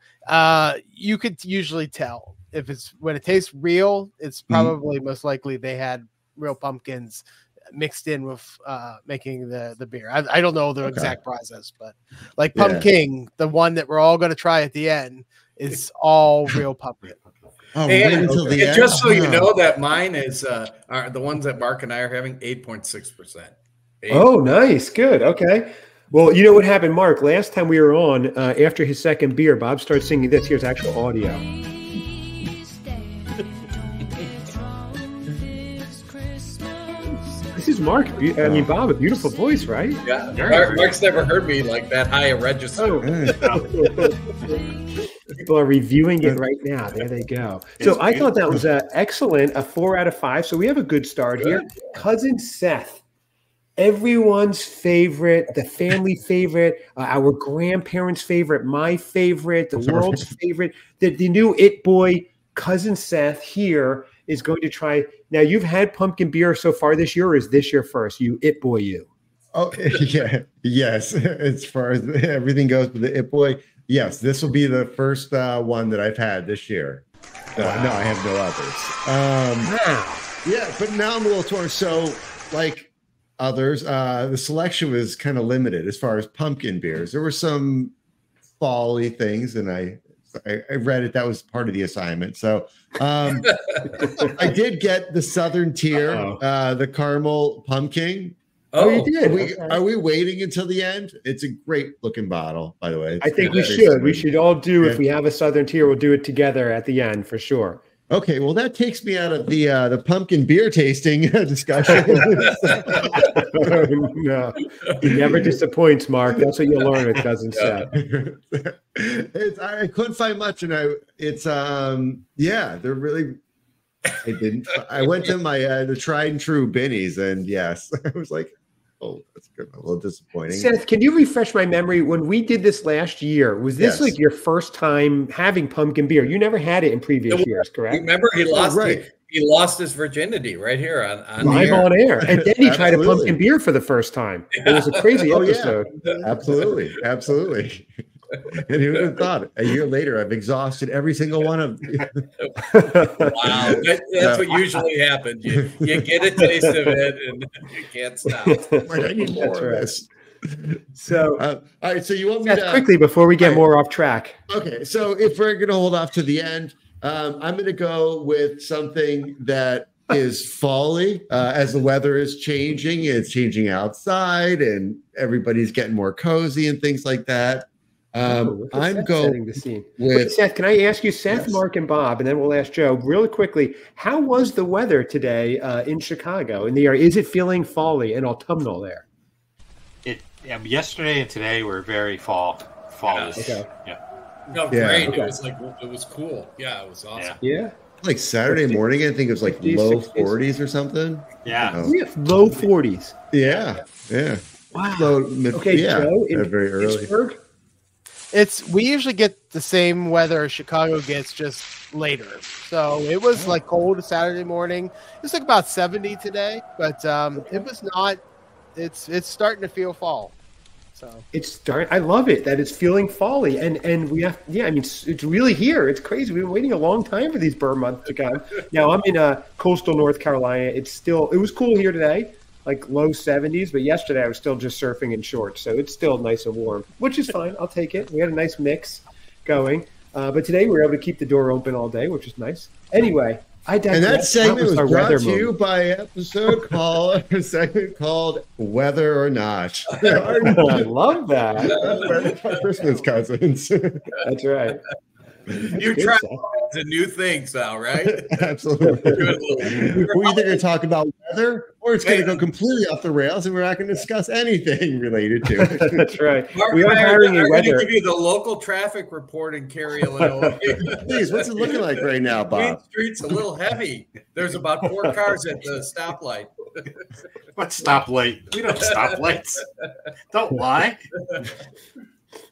you could usually tell if when it tastes real. It's probably most likely they had real pumpkins mixed in with making the beer. I don't know the exact process, but like Pumpkin, the one that we're all going to try at the end, is all real pumpkin. And just so you know that mine is are the ones that Mark and I are having 8.6%. Oh, nice. Good. Okay. Well, you know what happened, Mark? Last time we were on, after his second beer, Bob started singing this. Here's actual audio. This is Mark. I mean, Bob, a beautiful voice, right? Yeah. Mark's never heard me like that high a register. People are reviewing it right now. There they go. So I thought that was excellent, a 4 out of 5. So we have a good start here. Cousins Seth, everyone's favorite, the family favorite, our grandparents' favorite, my favorite, the world's favorite, the new It Boy, Cousin Seth here is going to try. Now, you've had pumpkin beer so far this year, or is this your first? You It Boy, you. Oh, yeah. Yes. As far as everything goes with the It Boy, yes, this will be the first one that I've had this year. No, I have no others. Yeah, but now I'm a little torn. So, like others, the selection was kind of limited as far as pumpkin beers. There were some fall-y things, and I read it. That was part of the assignment. So I did get the Southern Tier, the caramel pumpkin. Oh, you did. Are we waiting until the end? It's a great looking bottle, by the way. I think we should. We should all do, if we have a Southern Tier, we'll do it together at the end for sure. Okay, well, that takes me out of the pumpkin beer tasting discussion. No, he never disappoints, Mark. That's what you'll learn with Cousin Seth. I couldn't find much, and they're really. I went to my the tried and true Binnies, and yes, I was like, Oh, that's good. A little disappointing. Seth, can you refresh my memory? When we did this last year, was this like your first time having pumpkin beer? You never had it in previous years, correct? Remember, he lost he lost his virginity right here on live on air, and then he tried a pumpkin beer for the first time. It was a crazy episode. Yeah. Absolutely. And who would have thought? A year later, I've exhausted every single one of them. Wow, that's what usually happens. You get a taste of it, and you can't stop. I need more of this. So, all right. So you want me to quickly before we get more off track? Okay. So if we're going to hold off to the end, I'm going to go with something that is fall-y as the weather is changing. It's changing outside, and everybody's getting more cozy and things like that. I'm going the scene. with Wait, Seth. Can I ask you, Seth, Mark, and Bob, and then we'll ask Joe really quickly. How was the weather today in Chicago? In the area, is it feeling fall-y and autumnal there? Yesterday and today were very fall-ish. Okay. Yeah. No, great. Okay. It was cool. Yeah, it was awesome. Yeah. like Saturday morning. I think it was like 50s, low 60s. 40s or something. Yeah. Low 40s. Yeah. Yeah. Wow. Low, Okay, yeah. Joe, in Very early. Pittsburgh? We usually get the same weather Chicago gets, just later. So it was like cold Saturday morning. It's like about 70 today, but it was not. It's starting to feel fall. So I love it that it's feeling fall-y, and we have. Yeah, I mean, it's really here. It's crazy. We've been waiting a long time for these burr months to come. Now I'm in coastal North Carolina. It was cool here today, like low 70s, but yesterday I was still just surfing in shorts, so it's still nice and warm, which is fine. I'll take it. We had a nice mix going, but today we were able to keep the door open all day, which is nice. Anyway, I digress. And that segment was brought to you moment. by a segment called Whether or Not. I love that. Christmas cousins. That's right. You try the new things now, right? Absolutely. We're either going to talk about weather or it's going to go completely off the rails and we're not going to discuss anything related to it. That's right. Mark, we are hiring a going weather. to give you the local traffic report in Cary, Illinois. Please, what's it looking like right now, Bob? Main Street's a little heavy. There's about 4 cars at the stoplight. What stoplight? We don't have stoplights. Don't lie.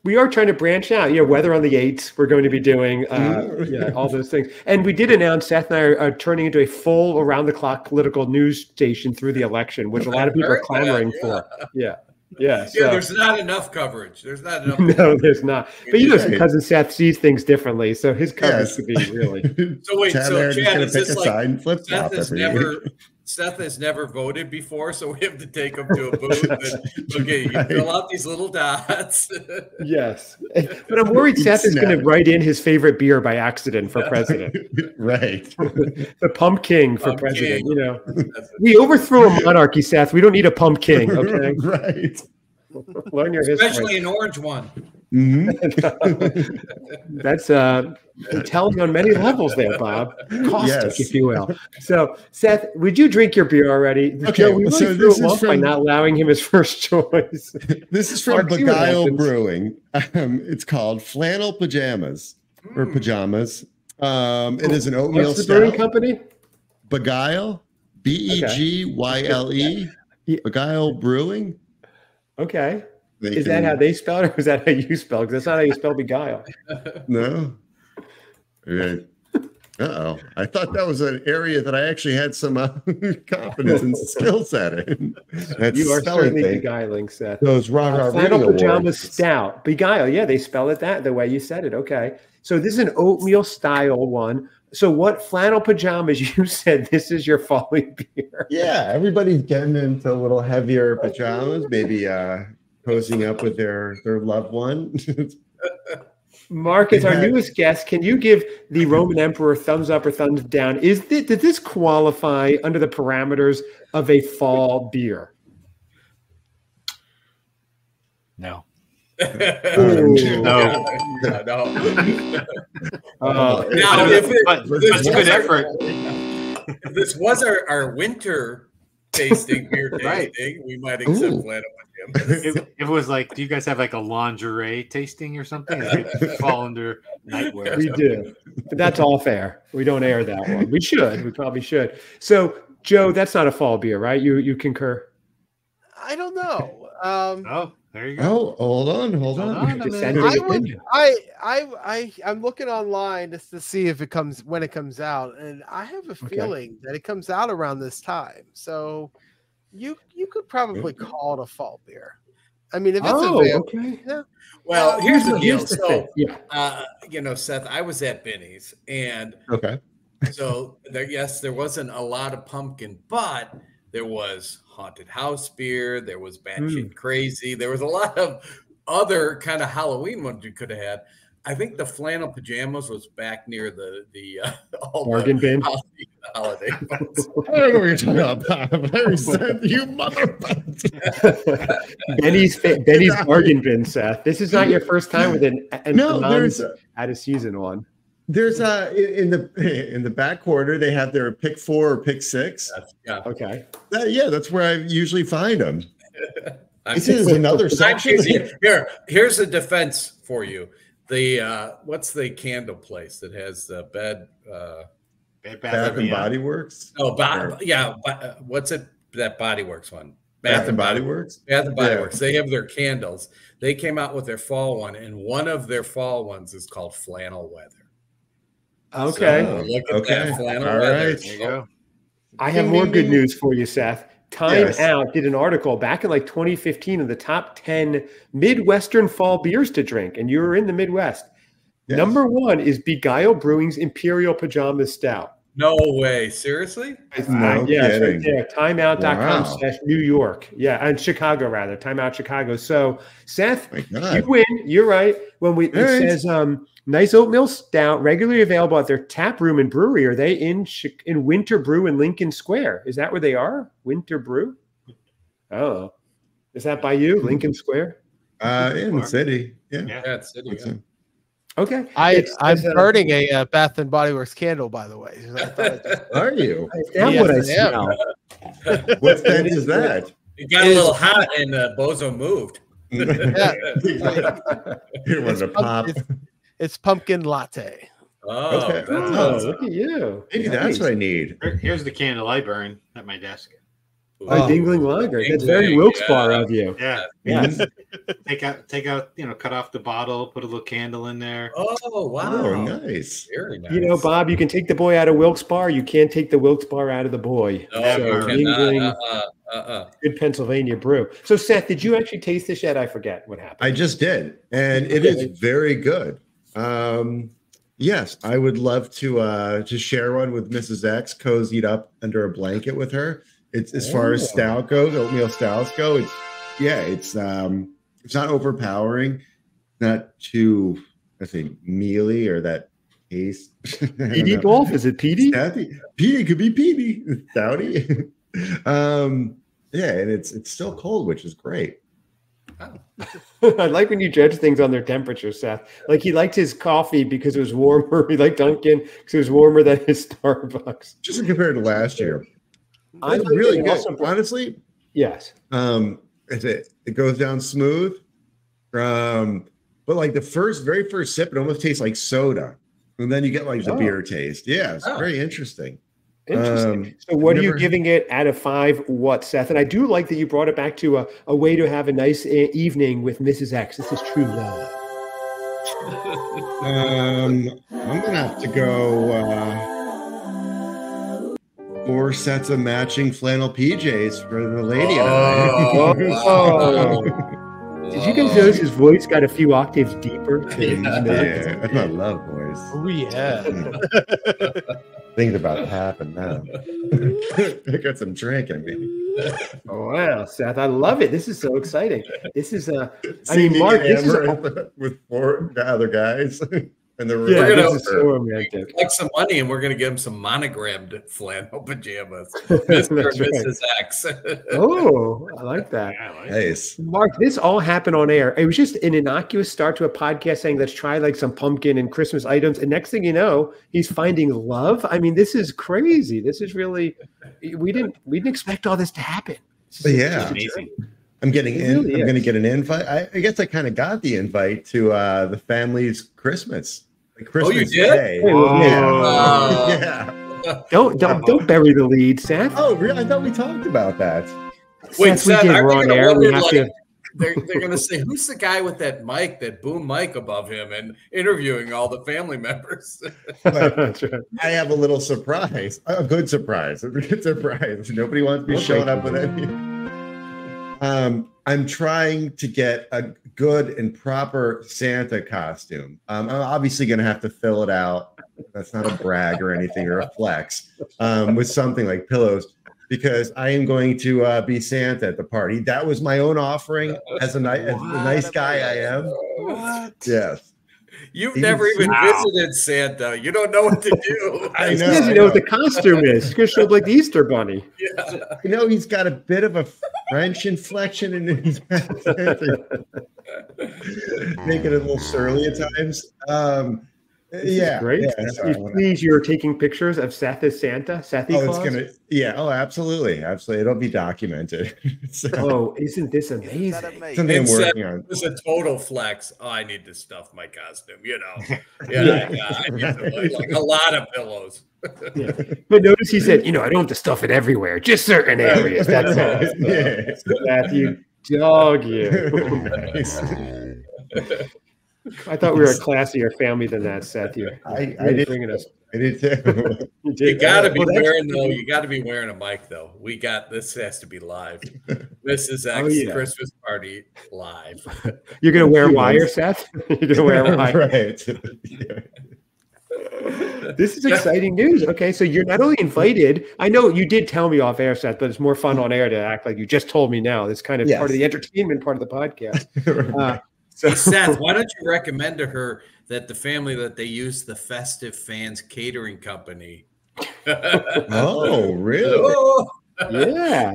We are trying to branch out. Weather on the 8s. We're going to be doing all those things. And we did announce Seth and I are turning into a full around-the-clock political news station through the election, which a lot of people are clamoring for. Yeah. So. There's not enough coverage. There's not enough. No, there's not. But Cousin Seth sees things differently, so his coverage could be really. So wait, Chad is this like flip-flop Seth has never voted before, so we have to take him to a booth. And, you fill out these little dots. Yes, but I'm worried Seth is going to write in his favorite beer by accident for president. Right, the Pump King for president. We overthrew a monarchy, Seth. We don't need a Pump King. Okay, right. Learn your history, especially an orange one. Mm-hmm. That's telling on many levels there, Bob. Caustic, if you will. So, Seth, would you drink your beer already? Okay, Joe, we really threw him off by not allowing him his first choice. This is from Beguile Brewing. It's called Flannel Pajamas or Pajamas. It is an oatmeal What's the brewing company? Beguile, Begyle, Beguile Brewing. Okay. Is that how they spell it, or is that how you spell it? Because that's not how you spell beguile. No. Uh-oh. I thought that was an area that I actually had some confidence and skill set in. You are certainly beguiling, Seth. Those Flannel Pajamas Stout. Beguile. Yeah, they spell it the way you said it. Okay. So this is an oatmeal style one. So what flannel pajamas, you said this is your folly beer. Yeah, everybody's getting into a little heavier pajamas, maybe posing up with their loved one. Mark, as our newest guest, can you give the Roman Emperor thumbs up or thumbs down? Did this qualify under the parameters of a fall beer? No. No. It's a good effort. If this was our winter tasting beer tasting, we might accept flannel pajamas. If it was like, do you guys have like a lingerie tasting or something? Does it fall under nightwear? We do, but that's all fair. We don't air that one. We probably should. So, Joe, that's not a fall beer, right? You concur? I don't know. Oh, there you go. Oh, hold on. I'm looking online just to see if it comes when it comes out, and I have a feeling that it comes out around this time. So you could probably call it a fall beer. I mean, if it's okay. Yeah. Well, here's the deal. So, Seth, I was at Benny's, and so there wasn't a lot of pumpkin, but there was haunted house beer, there was batshit crazy, there was a lot of other kind of Halloween ones you could have had. I think the flannel pajamas was back near the bargain bin. Holiday. I don't know what you're talking about. You motherfucker. Benny's bargain bin, Seth. This is not your first time with there's out of season one. There's in the back quarter they have their pick 4 or pick 6. Okay. That's where I usually find them. This is another section. Here's a defense for you. The what's the candle place that has the Bath and Body Works? Oh, what's it? That Body Works one. Bath and Body Works. Bath and Body Works. They have their candles. They came out with their fall one, and one of their fall ones is called Flannel Weather. Okay. So look at that flannel weather. Right. There you go. I have more good news for you, Seth. Time Out did an article back in like 2015 of the top 10 Midwestern fall beers to drink, and you were in the Midwest. Yes. Number 1 is Beguile Brewing's Imperial Pajama Stout. No way. Seriously? No it's right there. Timeout.com/New York. Yeah, and Chicago, rather. Timeout Chicago. So, Seth, you win. You're right. It says nice oatmeal stout, regularly available at their tap room and brewery. Are they in Winter Brew in Lincoln Square? Is that where they are? Winter Brew? Oh. Is that by you, Lincoln Square? In the city. Yeah, it's city. Yeah. Okay. I'm burning a Bath and Body Works candle, by the way. Are you? That's what I smell. What scent is that? It got a little hot and Bozo moved. He wanted to pop. It's pumpkin latte. Oh, okay. Look at you. Maybe that's what I need. Here's the candle I burn at my desk. Dingling Lager. That's very Wilkes-Barre of you. Yeah. Yes. Take out, cut off the bottle, put a little candle in there. Oh, wow. Oh, nice. Very nice. Bob, you can take the boy out of Wilkes-Barre. You can't take the Wilkes-Barre out of the boy. Dingling. Good Pennsylvania brew. So, Seth, did you actually taste this yet? I forget what happened. I just did. And it is very good. Yes, I would love to share one with Mrs. X, cozied up under a blanket with her. It's as far as stout goes, oatmeal stouts go. It's not overpowering, not too, let's say, mealy or that taste. PD Golf? Is it PD? PD could be PD. Stouty. And it's still cold, which is great. I like when you judge things on their temperature, Seth. Like he liked his coffee because it was warmer. He liked Dunkin' because it was warmer than his Starbucks. Just compared to last year. It's really good. Honestly, yes. It goes down smooth. But like the very first sip, it almost tastes like soda. And then you get like the beer taste. Yeah, it's very interesting. Interesting. So what are you giving it out of 5? What, Seth? And I do like that you brought it back to a way to have a nice evening with Mrs. X. This is true love. I'm gonna have to go 4 sets of matching flannel PJs for the lady. Did you guys notice his voice got a few octaves deeper? Yeah, that's my love voice. Oh yeah. Things about to happen now. I got some drinking, baby. Oh wow, Seth, I love it. This is so exciting. This is Mark, this is with 4 other guys. And we're gonna collect some money, and we're gonna give him some monogrammed flannel pajamas, Mr. and Mrs. X. Oh, I like that. Nice, Mark. This all happened on air. It was just an innocuous start to a podcast saying, "Let's try like some pumpkin and Christmas items." And next thing you know, he's finding love. I mean, this is crazy. This is really we didn't expect all this to happen. Yeah, amazing. I'm getting I'm going to get an invite. I guess I kind of got the invite to the family's Christmas. Christmas you did? Day. Yeah. Don't bury the lead, Seth. Oh, really? I thought we talked about that. Wait, Seth, we're on air. We have to. They're going to say, who's the guy with that mic, that boom mic above him, and interviewing all the family members? Right. I have a little surprise, a good surprise, Nobody wants to be showing up with any. I'm trying to get a good and proper Santa costume. I'm obviously going to have to fill it out. That's not a brag or anything or a flex, with something like pillows, because I am going to be Santa at the party. That was my own offering as a nice guy I am. What? Yes. You've never even visited Santa. You don't know what to do. I know. He doesn't know what the costume is. He's going to show up like the Easter Bunny. Yeah. You know, he's got a bit of a French inflection in his make it a little surly at times. Yeah, great. Yeah, please, you're taking pictures of Seth as Santa, Sethy Claus? Oh, absolutely. It'll be documented. So, isn't this amazing? Something I'm working on. It's a total flex. Oh, I need to stuff my costume, you know. I need like a lot of pillows. Yeah. But notice he said, I don't have to stuff it everywhere, just certain areas. That's all. Matthew, dog you. Nice. I thought we were a classier family than that, Seth. I did bringing us. I did too. You got to be wearing though. You got to be wearing a mic though. This has to be live. This is Christmas party live. You're gonna wear wire, Seth. You're gonna wear wire, right? This is exciting news. Okay, so you're not only invited. I know you did tell me off air, Seth, but it's more fun on air to act like you just told me now. It's kind of part of the entertainment part of the podcast. So, hey, Seth, why don't you recommend to her that the family that they use the Festive Fans catering company? Oh, really? Oh, yeah.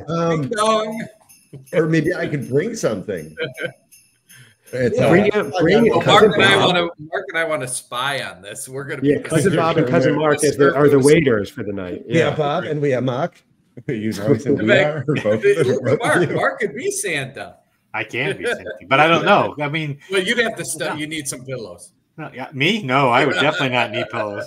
Or maybe I could bring something. Bring it. Mark and I want to spy on this. We're going to be Cousin Bob and Cousin Mark are the waiters for the night. Yeah, Bob, and we have Mark. Mark could be Santa. I can be Santa, but I don't know. I mean, well, you'd have to stuff. You need some pillows. No, me? No, I would definitely not need pillows.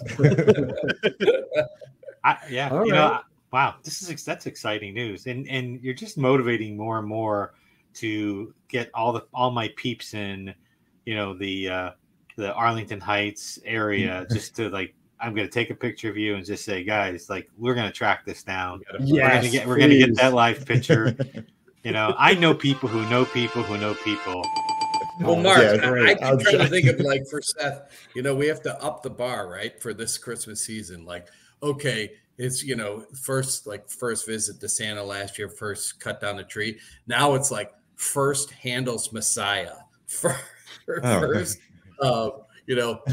Wow, that's exciting news, and you're just motivating more and more to get all my peeps in, the Arlington Heights area, just to I'm going to take a picture of you and just say, guys, we're going to track this down. Yes, we're going to get that live picture. I know people who know people who know people. Well, Mark, I keep trying to think of for Seth, we have to up the bar, right, for this Christmas season. Okay, it's first visit to Santa last year, first cut down the tree. Now it's first Handel's Messiah, first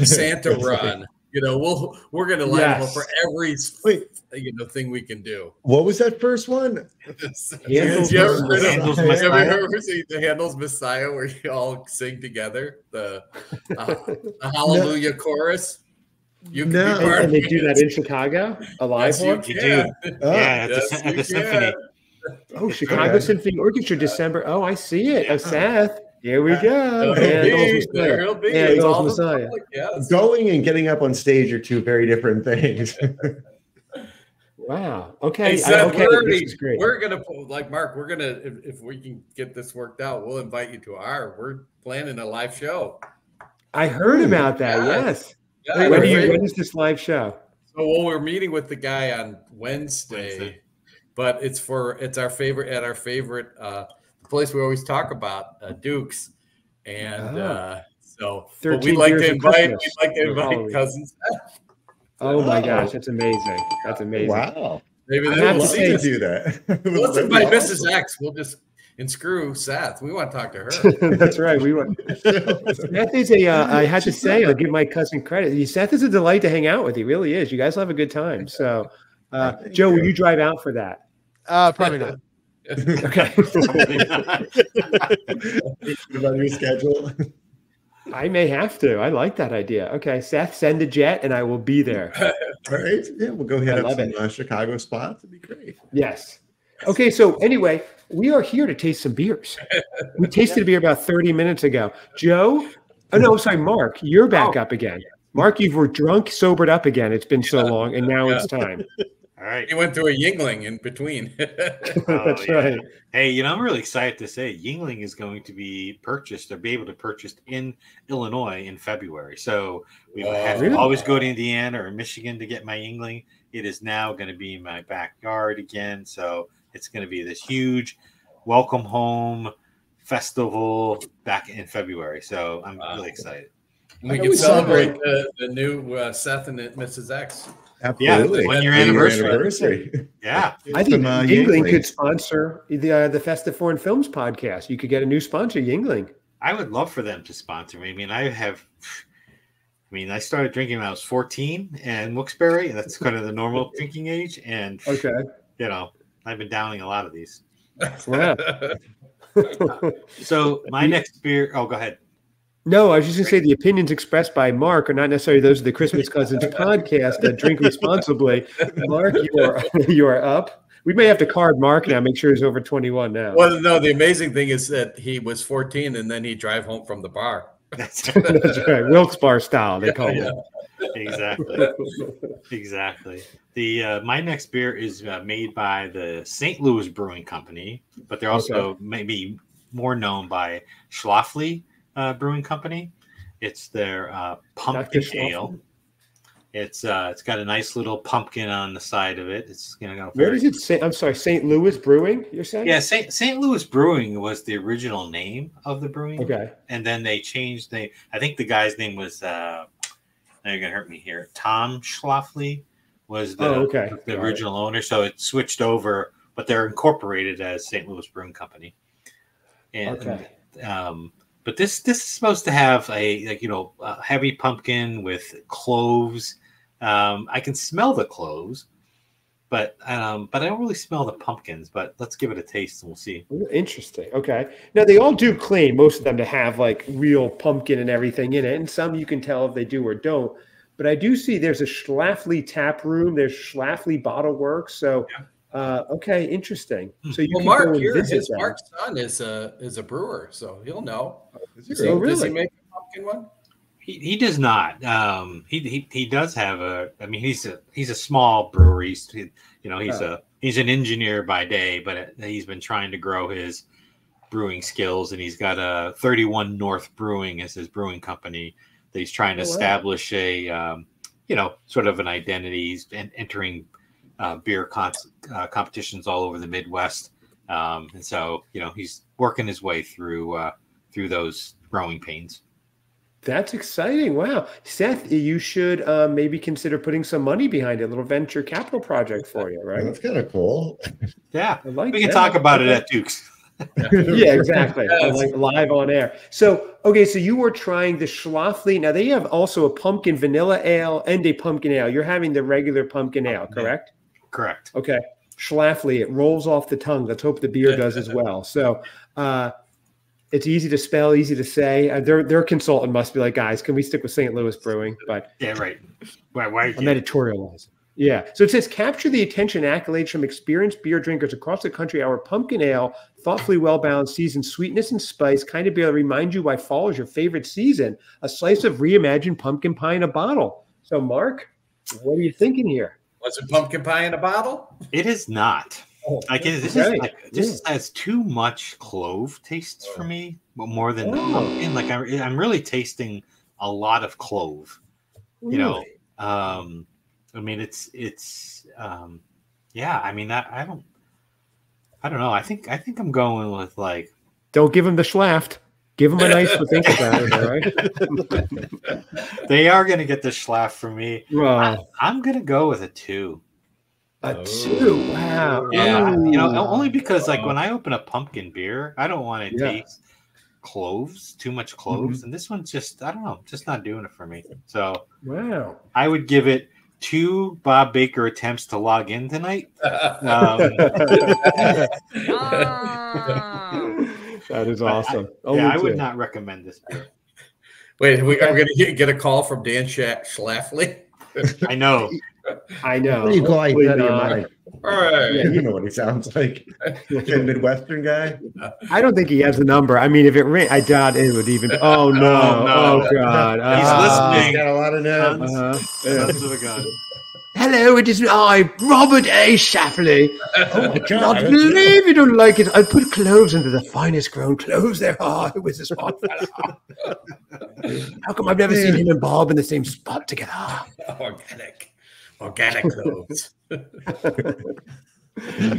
Santa run. We're going to line up for every thing we can do. What was that first one? Handel's Messiah. Have you ever seen the Handel's Messiah where you all sing together the Hallelujah chorus? You can be part and they do that in Chicago, a live one. You do, at the symphony. Oh, Chicago Symphony Orchestra, December. Oh, I see it. Seth. Here we go. There'll be. Handel's Messiah. Going and getting up on stage are two very different things. Wow. Okay. Hey, Seth, this is great. We're gonna Mark. We're gonna if we can get this worked out, we'll invite you to we're planning a live show. I heard about that. Yes. Yeah, when is this live show? So we're meeting with the guy on Wednesday. But it's our favorite place we always talk about, Duke's, and we'd like to invite Cousins Chad. Oh my gosh, that's amazing! That's amazing. Wow, maybe I have to do that. Let's invite Mrs. X. We'll just screw Seth. We want to talk to her. That's right. We want. Seth is I had to say, I'll give my cousin credit. Seth is a delight to hang out with. He really is. You guys will have a good time. So, Joe, will you drive out for that? Probably not. Okay. About your schedule. I may have to. I like that idea. Okay, Seth, send a jet, and I will be there. All right. Yeah, we'll go hit up some Chicago spots. It'd be great. Yes. Okay. So anyway, we are here to taste some beers. We tasted a beer about 30 minutes ago. Joe. Oh no, sorry, Mark. You're back up again. Mark, you were drunk, sobered up again. It's been so long, and now it's time. All right. He went through a Yingling in between. That's right. Hey, I'm really excited to say Yingling is going to be purchased or be able to purchase in Illinois in February. So we have to always go to Indiana or Michigan to get my Yingling. It is now going to be in my backyard again. So it's going to be this huge welcome home festival back in February. So I'm really excited. We can celebrate the new Seth and Mrs. X. Absolutely. Yeah, 1 year anniversary. Yeah. I think Yingling could sponsor the Festive Foreign Films podcast. You could get a new sponsor, Yingling. I would love for them to sponsor me. I started drinking when I was 14 and Wilkes-Barre. That's kind of the normal drinking age. And, I've been downing a lot of these. Wow. So my next beer. Oh, go ahead. No, I was just going to say the opinions expressed by Mark are not necessarily those of the Christmas Cousins podcast that drink responsibly. Mark, you are up. We may have to card Mark now, make sure he's over 21 now. Well, no, the amazing thing is that he was 14 and then he drive home from the bar. That's right. Wilkes Bar style, they call it. Exactly. The my next beer is made by the St. Louis Brewing Company, but they're also maybe more known by Schlafly Brewing Company. It's their pumpkin ale. It's got a nice little pumpkin on the side of it. It's gonna go. Where does it say? I'm sorry, St. Louis Brewing. You're saying? Yeah, St. Louis Brewing was the original name of the brewing. Okay. And then they changed. I think the guy's name was. Now you're gonna hurt me here. Tom Schlafly was the original owner. So it switched over, but they're incorporated as St. Louis Brewing Company. And but this is supposed to have a heavy pumpkin with cloves. I can smell the cloves, but I don't really smell the pumpkins. But let's give it a taste and we'll see. Interesting. Okay. Now they all do claim, most of them, to have like real pumpkin and everything in it, and some you can tell if they do or don't. But I do see there's a Schlafly tap room. There's Schlafly Bottle Works. So. Okay, interesting. So Mark here, Mark's son is a brewer, so he'll know. Does he make a pumpkin one? He does not. He does have a. I mean, he's a small brewery. He's an engineer by day, but he's been trying to grow his brewing skills, and he's got a 31 North Brewing as his brewing company that he's trying to establish a sort of an identity. He's entering beer competitions all over the Midwest, and so he's working his way through those growing pains. That's exciting! Wow, Seth, you should maybe consider putting some money behind it. A little venture capital project for you, right? That's kind of cool. Yeah, we can talk about it at Duke's. Yeah, exactly. Like live on air. So, so you were trying the Schlafly. Now they have also a pumpkin vanilla ale and a pumpkin ale. You're having the regular pumpkin ale, correct? Correct. Okay. Schlafly, it rolls off the tongue. Let's hope the beer does as well. So it's easy to spell, easy to say. Their consultant must be like, guys, can we stick with St. Louis Brewing? But yeah, right. Why I'm editorializing. Yeah. So it says, capture the attention and accolades from experienced beer drinkers across the country. Our pumpkin ale, thoughtfully well-balanced, seasoned sweetness and spice, kind of beer to remind you why fall is your favorite season. A slice of reimagined pumpkin pie in a bottle. So, Mark, what are you thinking here? Was it pumpkin pie in a bottle? It is not. This has too much clove tastes for me, but more than pumpkin. Like I'm really tasting a lot of clove. Really? I mean, it's I mean, I don't know. I think I'm going with like. Don't give him the Schlaft. Give them a nice think about it, all right? They are going to get the Schlaff from me. Wow. I'm going to go with a 2. A 2? Wow. Yeah. Only because like when I open a pumpkin beer, I don't want to taste cloves, too much cloves. And this one's just, I don't know, just not doing it for me. So wow. I would give it 2 Bob Baker attempts to log in tonight. That is awesome. I would not recommend this beer. Wait, are we going to get a call from Dan Schlafly? I know. What do you call out of your mind? All right. Yeah, you know what he sounds like. A Midwestern guy. I don't think he has the number. I mean, if it rang, I doubt it would even. Oh no! Oh God! He's listening. He's got a lot of notes. Sons of a gun. Hello, it is I, Robert A. Shapley. Oh, I cannot believe you don't like it. I put cloves into the finest grown cloves there. Oh, it was a smart fella. How come I've never seen him and Bob in the same spot together? Organic cloves.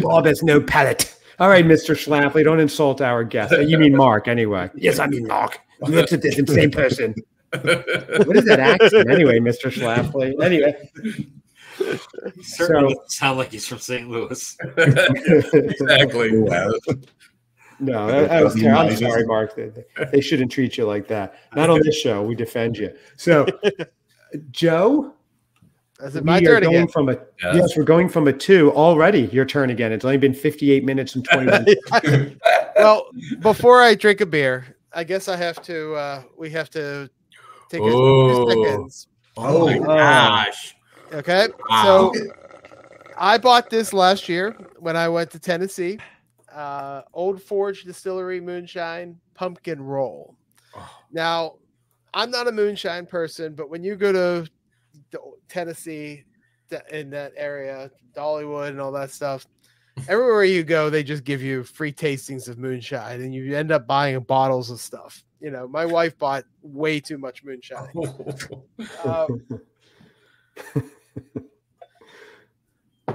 Bob has no palate. All right, Mr. Schlafly, don't insult our guest. You mean Mark, anyway. Yes, I mean Mark. You looked at this in the same person. What is that accent, anyway, Mr. Schlafly? Anyway. He certainly doesn't sound like he's from St. Louis. Exactly. No, that was terrible. I'm sorry, Mark. They shouldn't treat you like that. Not on this show. We defend you. So, Joe, my turn again. Yes, we're going from a 2 already. Your turn again. It's only been 58 minutes and 21 seconds. Well, before I drink a beer, I guess I have to. We have to take a few seconds. Oh my gosh! Okay, so I bought this last year when I went to Tennessee. Old Forge Distillery Moonshine Pumpkin Roll. Now, I'm not a moonshine person, but when you go to Tennessee, in that area, Dollywood and all that stuff, everywhere you go, they just give you free tastings of moonshine, and you end up buying bottles of stuff. You know, my wife bought way too much moonshine.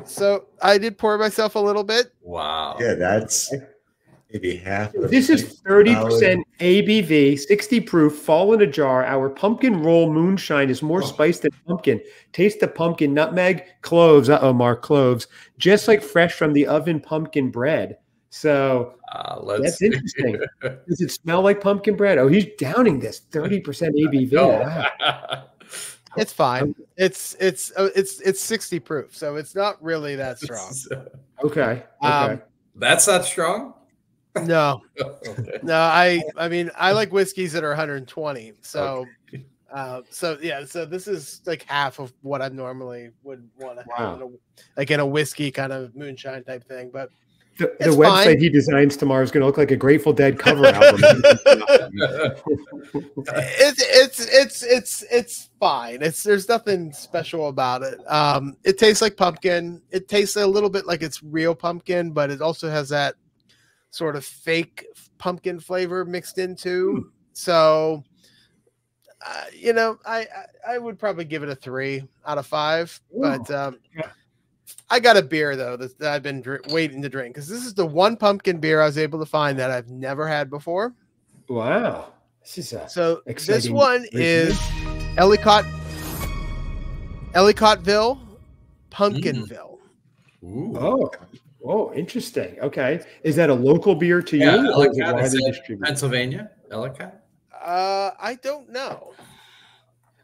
So I did pour myself a little bit. Wow. Yeah, that's maybe half. This is 30% ABV, 60 proof, fall in a jar. Our pumpkin roll moonshine is more spiced than pumpkin. Taste the pumpkin, nutmeg, cloves. Mark, cloves. Just like fresh from the oven pumpkin bread. So that's interesting. Does it smell like pumpkin bread? Oh, he's downing this 30% ABV. Wow. It's fine. It's 60 proof, so it's not really that strong. Okay. That's not strong. No, no. I mean, I like whiskeys that are 120. So, so this is like half of what I normally would want to have, in a whiskey kind of moonshine type thing. But the website he designs tomorrow is going to look like a Grateful Dead cover album. It's fine. There's nothing special about it. It tastes like pumpkin. It tastes a little bit like it's real pumpkin, but it also has that sort of fake pumpkin flavor mixed into. So, I would probably give it a 3 out of 5. Ooh. But I got a beer though that I've been waiting to drink, because this is the one pumpkin beer I was able to find that I've never had before. Wow. This one is Ellicottville Pumpkinville. Ooh. Oh, interesting. Okay. Is that a local beer to you? Or is it widely distributed? Pennsylvania? Ellicott? I don't know.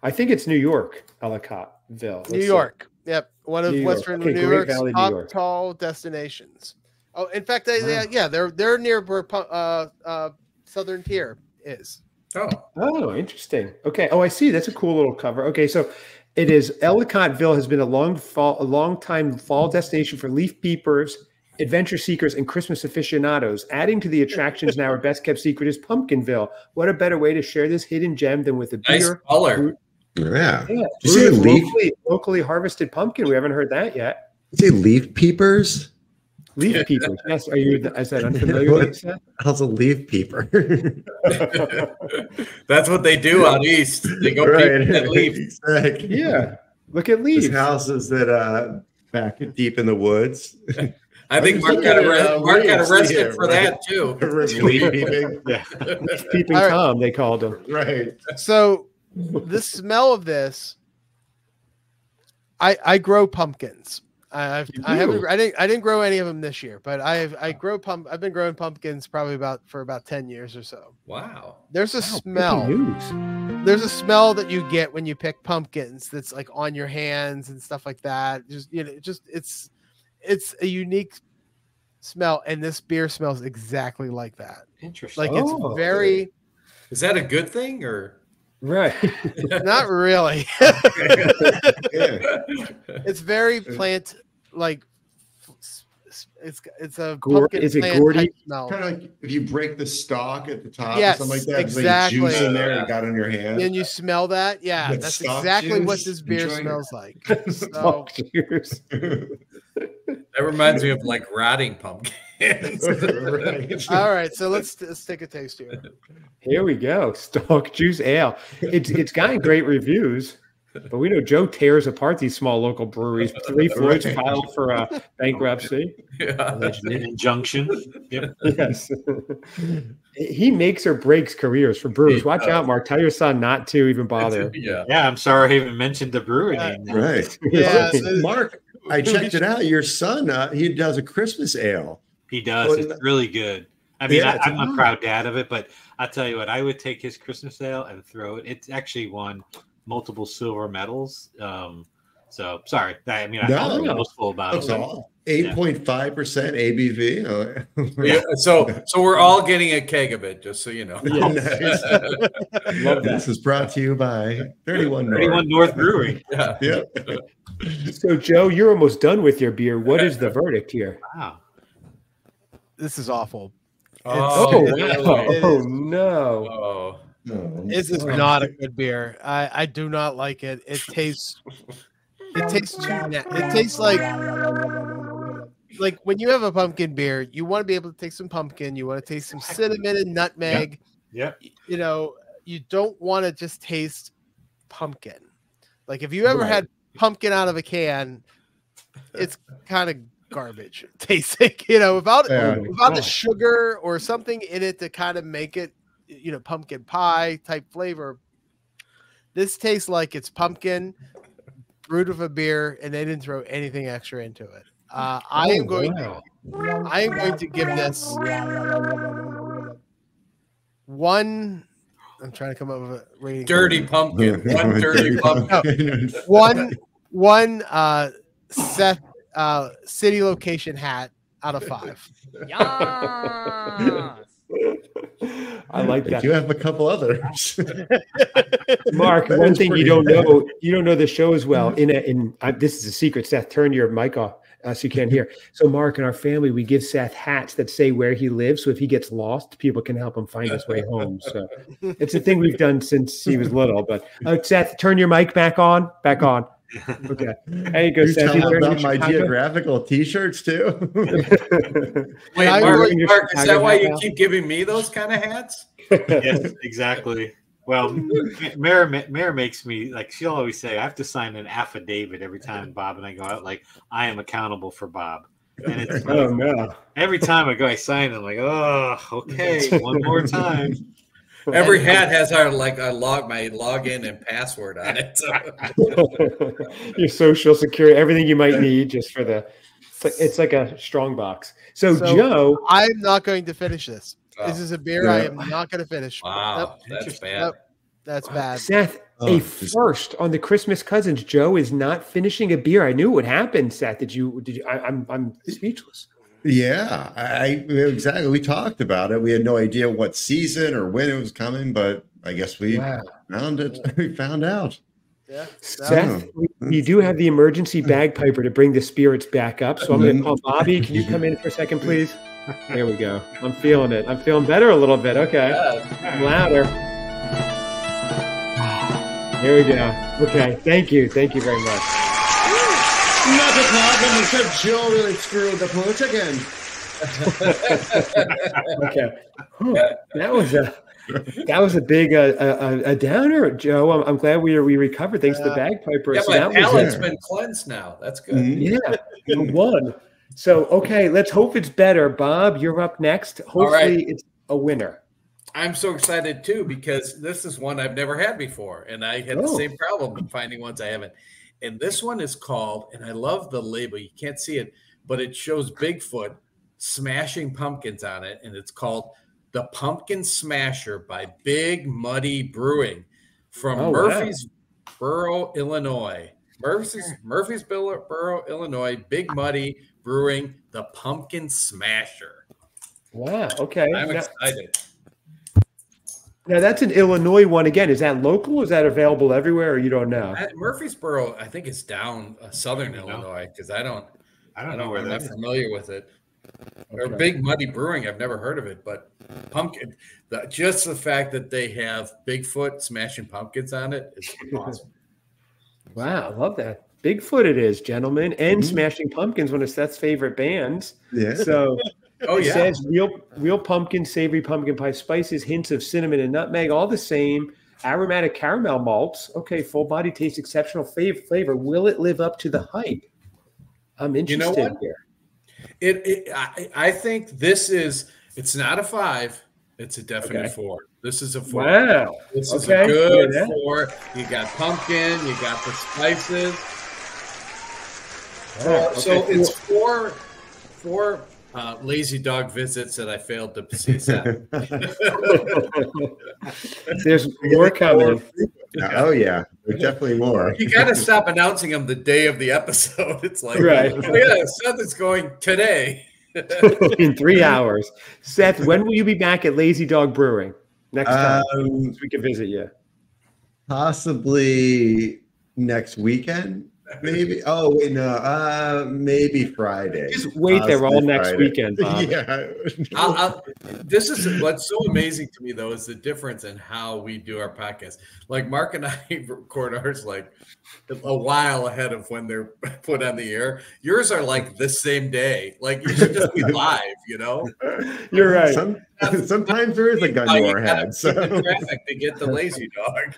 I think it's New York, Ellicottville. New York. Yep. One of Western New York's top tall destinations. Oh, in fact, they're near where Southern Tier is. Oh, interesting. Okay. Oh, I see. That's a cool little cover. Okay, so it is Ellicottville has been a long time fall destination for leaf peepers, adventure seekers, and Christmas aficionados. Adding to the attractions now, our best kept secret is Pumpkinville. What a better way to share this hidden gem than with a beer? Nice color. Yeah. You see locally harvested pumpkin. We haven't heard that yet. You see leaf peepers? Leaf peepers. Yes. Is that unfamiliar with you? How's a leaf peeper? That's what they do out east. They go peeping at leaves. Exactly. Yeah. Look at leaves. There's houses that back deep in the woods. I think Mark got arrested for that too. Leaf peeping. Yeah. Leaf peeping Tom, they called him. Right. So the smell of this, I grow pumpkins. I didn't grow any of them this year, but I've been growing pumpkins probably for about 10 years or so. Wow. There's a smell. There's a smell that you get when you pick pumpkins that's like on your hands and stuff like that. It's a unique smell, and this beer smells exactly like that. Interesting. Like it's very. Is that a good thing or? Right. Not really. It's very plant, like it's a pumpkin. Is it gourdy? Kind of like if you break the stalk at the top yes, or something like that. Exactly. Like juice in there you got on your hand. And you smell that. Yeah, that's exactly juice. What this beer smells like. So. That reminds me of like rotting pumpkins. All right, so let's take a taste here. Here we go. Stalk juice ale. It's gotten great reviews. But we know Joe tears apart these small local breweries. 3 Floyds filed for bankruptcy. An injunction. Yep. Yes. He makes or breaks careers for brewers. Watch out, Mark. Tell your son not to even bother. Yeah, I'm sorry I even mentioned the brewery name. Right. Yeah. Mark, I checked it out. Your son, he does a Christmas ale. He does. It's really good. I mean, I'm a proud dad of it, but I'll tell you what, I would take his Christmas ale and throw it. It's actually won multiple silver medals. So sorry. I mean, I'm boastful about it. 8.5% ABV. Yeah, so we're all getting a keg of it, just so you know. This is brought to you by 31 North Brewery. Yeah. Yep. So Joe, you're almost done with your beer. What is the verdict here? Wow. This is awful. Oh no. This is not a good beer. I do not like it. It tastes like when you have a pumpkin beer, you want to be able to taste some pumpkin. You want to taste some cinnamon and nutmeg. Yep. You know, you don't want to just taste pumpkin. Like if you ever had pumpkin out of a can, it's kind of garbage tasting. You know, without the sugar or something in it to kind of make it, you know, pumpkin pie type flavor. This tastes like it's pumpkin brewed with a beer, and they didn't throw anything extra into it. I am going to give this one. I'm trying to come up with a rating. Dirty pumpkin. One dirty pumpkin. One Seth city location hat out of 5. Yes. I like that. You have a couple others. Mark, one thing you don't know the show as well. This is a secret, Seth. Turn your mic off so you can't hear. So Mark, in our family, we give Seth hats that say where he lives. So if he gets lost, people can help him find his way home. So it's a thing we've done since he was little. But Seth, turn your mic back on. Back on. Okay. There you go, Seth. You about my geographical T-shirts too. Wait, Mark, is that why you keep giving me those kind of hats? Yes, exactly. Well, Mara makes me, like, she'll always say, I have to sign an affidavit every time Bob and I go out. Like, I am accountable for Bob. And it's like, every time I go, I sign it. I'm like, oh, okay, one more time. Every hat has my login and password on it. Your social security, everything you might need just for it's like a strong box. So Joe, I'm not going to finish this. This is a beer I am not going to finish. Wow, that's bad. That's bad. Seth, a first on the Christmas Cousins. Joe is not finishing a beer. I knew it would happen, Seth. Did you? I'm speechless. Yeah, exactly. We talked about it. We had no idea what season or when it was coming, but I guess we found it. We found out. Yeah. Seth, you do have the emergency bagpiper to bring the spirits back up. So I'm going to call Bobby. Can you come in for a second, please? There we go. I'm feeling it. I'm feeling better a little bit. Okay. I'm louder. There we go. Okay. Thank you. Thank you very much. Not a problem, except Joe really screwed the pooch again. Okay. That was a big a downer, Joe. I'm glad we recovered thanks to the bagpiper. Yeah, my palate's been cleansed now. That's good. Yeah, you won. So okay, let's hope it's better. Bob, you're up next. Hopefully it's a winner. I'm so excited too because this is one I've never had before, and I had the same problem finding ones I haven't. And this one is called, and I love the label. You can't see it, but it shows Bigfoot smashing pumpkins on it, and it's called The Pumpkin Smasher by Big Muddy Brewing from Murfreesboro, Illinois. Murfreesboro, Illinois, Big Muddy Brewing, The Pumpkin Smasher. Wow, okay. I'm excited. Now, that's an Illinois one. Again, is that local? Is that available everywhere, or you don't know? Murfreesboro, I think it's down southern Illinois because I don't I don't know where I'm that not is. familiar with it. Or Big Muddy Brewing, I've never heard of it, but pumpkin, just the fact that they have Bigfoot smashing pumpkins on it is awesome. Wow, I love that. Bigfoot it is, gentlemen, and Smashing Pumpkins, one of Seth's favorite bands. Yeah. So it yeah. says real pumpkin, savory pumpkin pie spices, hints of cinnamon and nutmeg, all the same. Aromatic caramel malts. Okay, full body taste, exceptional flavor. Will it live up to the hype? I'm interested You know what? here. I think it's not a 5. It's a definite 4. This is a 4. Wow. This is a good 4. You got pumpkin, you got the spices. So it's four lazy dog visits that I failed to see. There's more coming. Oh yeah, there's definitely more. You got to stop announcing them the day of the episode. It's like, right. Oh, yeah, Seth is going today. In 3 hours. Seth, when will you be back at Lazy Dog Brewing? Next time so we can visit you. Possibly next weekend. Maybe. Oh wait, no. Maybe Friday. Just wait there all next Friday. weekend, Bob. Yeah. This is what's so amazing to me, though, is the difference in how we do our podcast. Like Mark and I record ours like a while ahead of when they're put on the air. Yours are like the same day. Like you should just be live, you know. You're right. Sometimes there is a gun to our head. So traffic to get the lazy dog.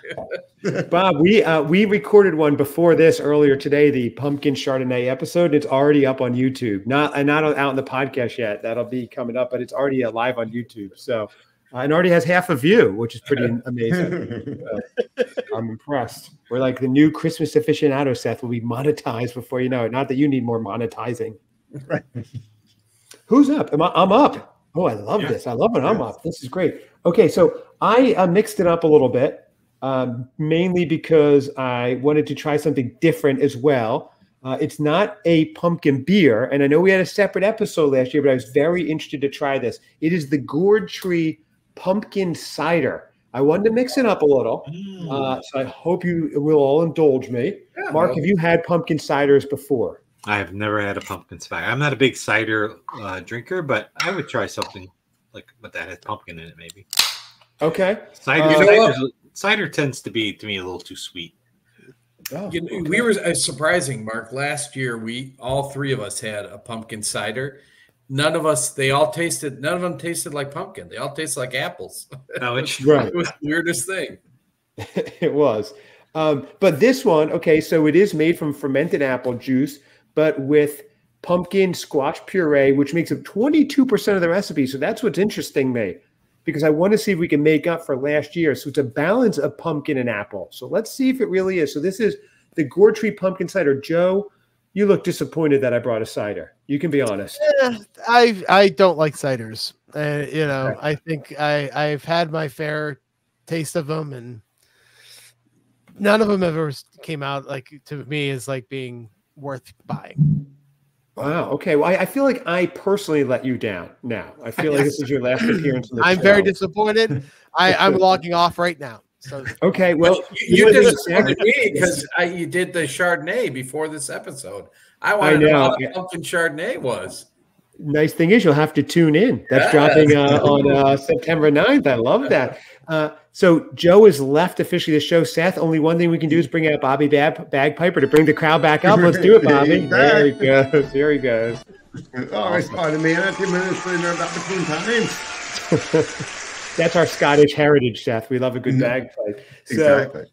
Bob, we recorded one before this earlier today, the pumpkin Chardonnay episode. It's already up on YouTube. Not out in the podcast yet. That'll be coming up, but it's already live on YouTube. So and already has half a view, which is pretty amazing. I'm impressed. We're like the new Christmas aficionado, Seth. Will be monetized before you know it. Not that you need more monetizing. Right. Who's up? I'm up. Oh, I love this. I love when I'm up. This is great. Okay, so I mixed it up a little bit, mainly because I wanted to try something different as well. It's not a pumpkin beer, and I know we had a separate episode last year, but I was very interested to try this. It is the Gourd Tree Pumpkin Cider. I wanted to mix it up a little, so I hope you will all indulge me. Yeah, Mark, have you had pumpkin ciders before? I have never had a pumpkin cider. I'm not a big cider drinker, but I would try something like that has pumpkin in it, maybe. Okay. Cider tends to be, to me, a little too sweet. Oh, we were surprising, Mark. Last year, all three of us had a pumpkin cider. None of them tasted like pumpkin. They all tasted like apples. No, it's right. It was the weirdest thing. It was. But this one, okay, so it is made from fermented apple juice, but with pumpkin squash puree, which makes up 22% of the recipe. So that's what's interesting me, because I want to see if we can make up for last year. So it's a balance of pumpkin and apple. So let's see if it really is. So this is the Gourd Tree Pumpkin Cider. Joe, you look disappointed that I brought a cider. You can be honest. I don't like ciders. I think I've had my fair taste of them, and none of them ever came out like to me as like being worth buying. Wow. Okay. Well, I feel like I personally let you down now. I feel like this is your last appearance on the I'm show. very disappointed. I'm logging off right now. So okay. Well, you disappointed me because you did the Chardonnay before this episode. I wanted to know how pumpkin Chardonnay was. Nice thing is you'll have to tune in. That's dropping on September 9th. I love that. So Joe is left officially the show. Seth, only one thing we can do is bring out Bobby Bagpiper to bring the crowd back up. Let's do it, Bobby. There he goes. Here he goes. Oh, it's pardon me. I'm 2 minutes in there about between times. That's our Scottish heritage, Seth. We love a good bagpipe. So exactly.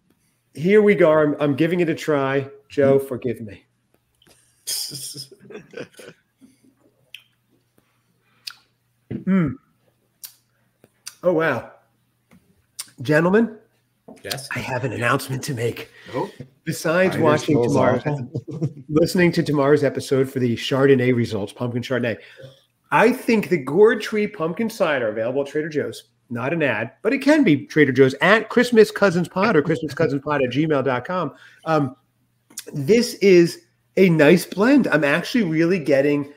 Here we go. I'm giving it a try. Joe, forgive me. Oh, wow. Gentlemen, yes, I have an announcement to make. Oh. Besides listening to tomorrow's episode for the Chardonnay results, pumpkin Chardonnay, I think the Gourd Tree Pumpkin Cider, available at Trader Joe's, not an ad, but it can be Trader Joe's at Christmas Cousins Pod or christmascousinspod@gmail.com. This is a nice blend. I'm actually really getting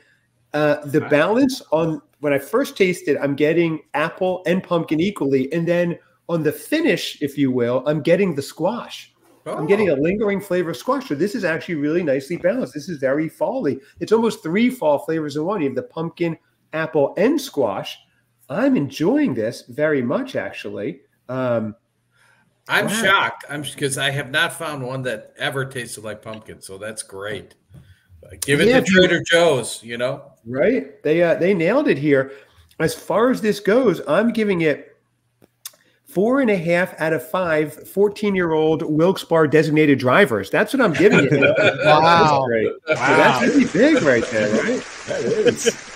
the balance on. When I first tasted, I'm getting apple and pumpkin equally. And then on the finish, if you will, I'm getting the squash. I'm getting a lingering flavor of squash. So this is actually really nicely balanced. This is very fall-y. It's almost 3 fall flavors in one. You have the pumpkin, apple, and squash. I'm enjoying this very much, actually. I'm shocked. Because I have not found one that ever tasted like pumpkin. So that's great. Give it to Trader Joe's, you know? Right. They nailed it here. As far as this goes, I'm giving it 4.5 out of 5 14-year-old Wilkes-Barre designated drivers. That's what I'm giving it. Wow. That's that's really big right there, right? That is.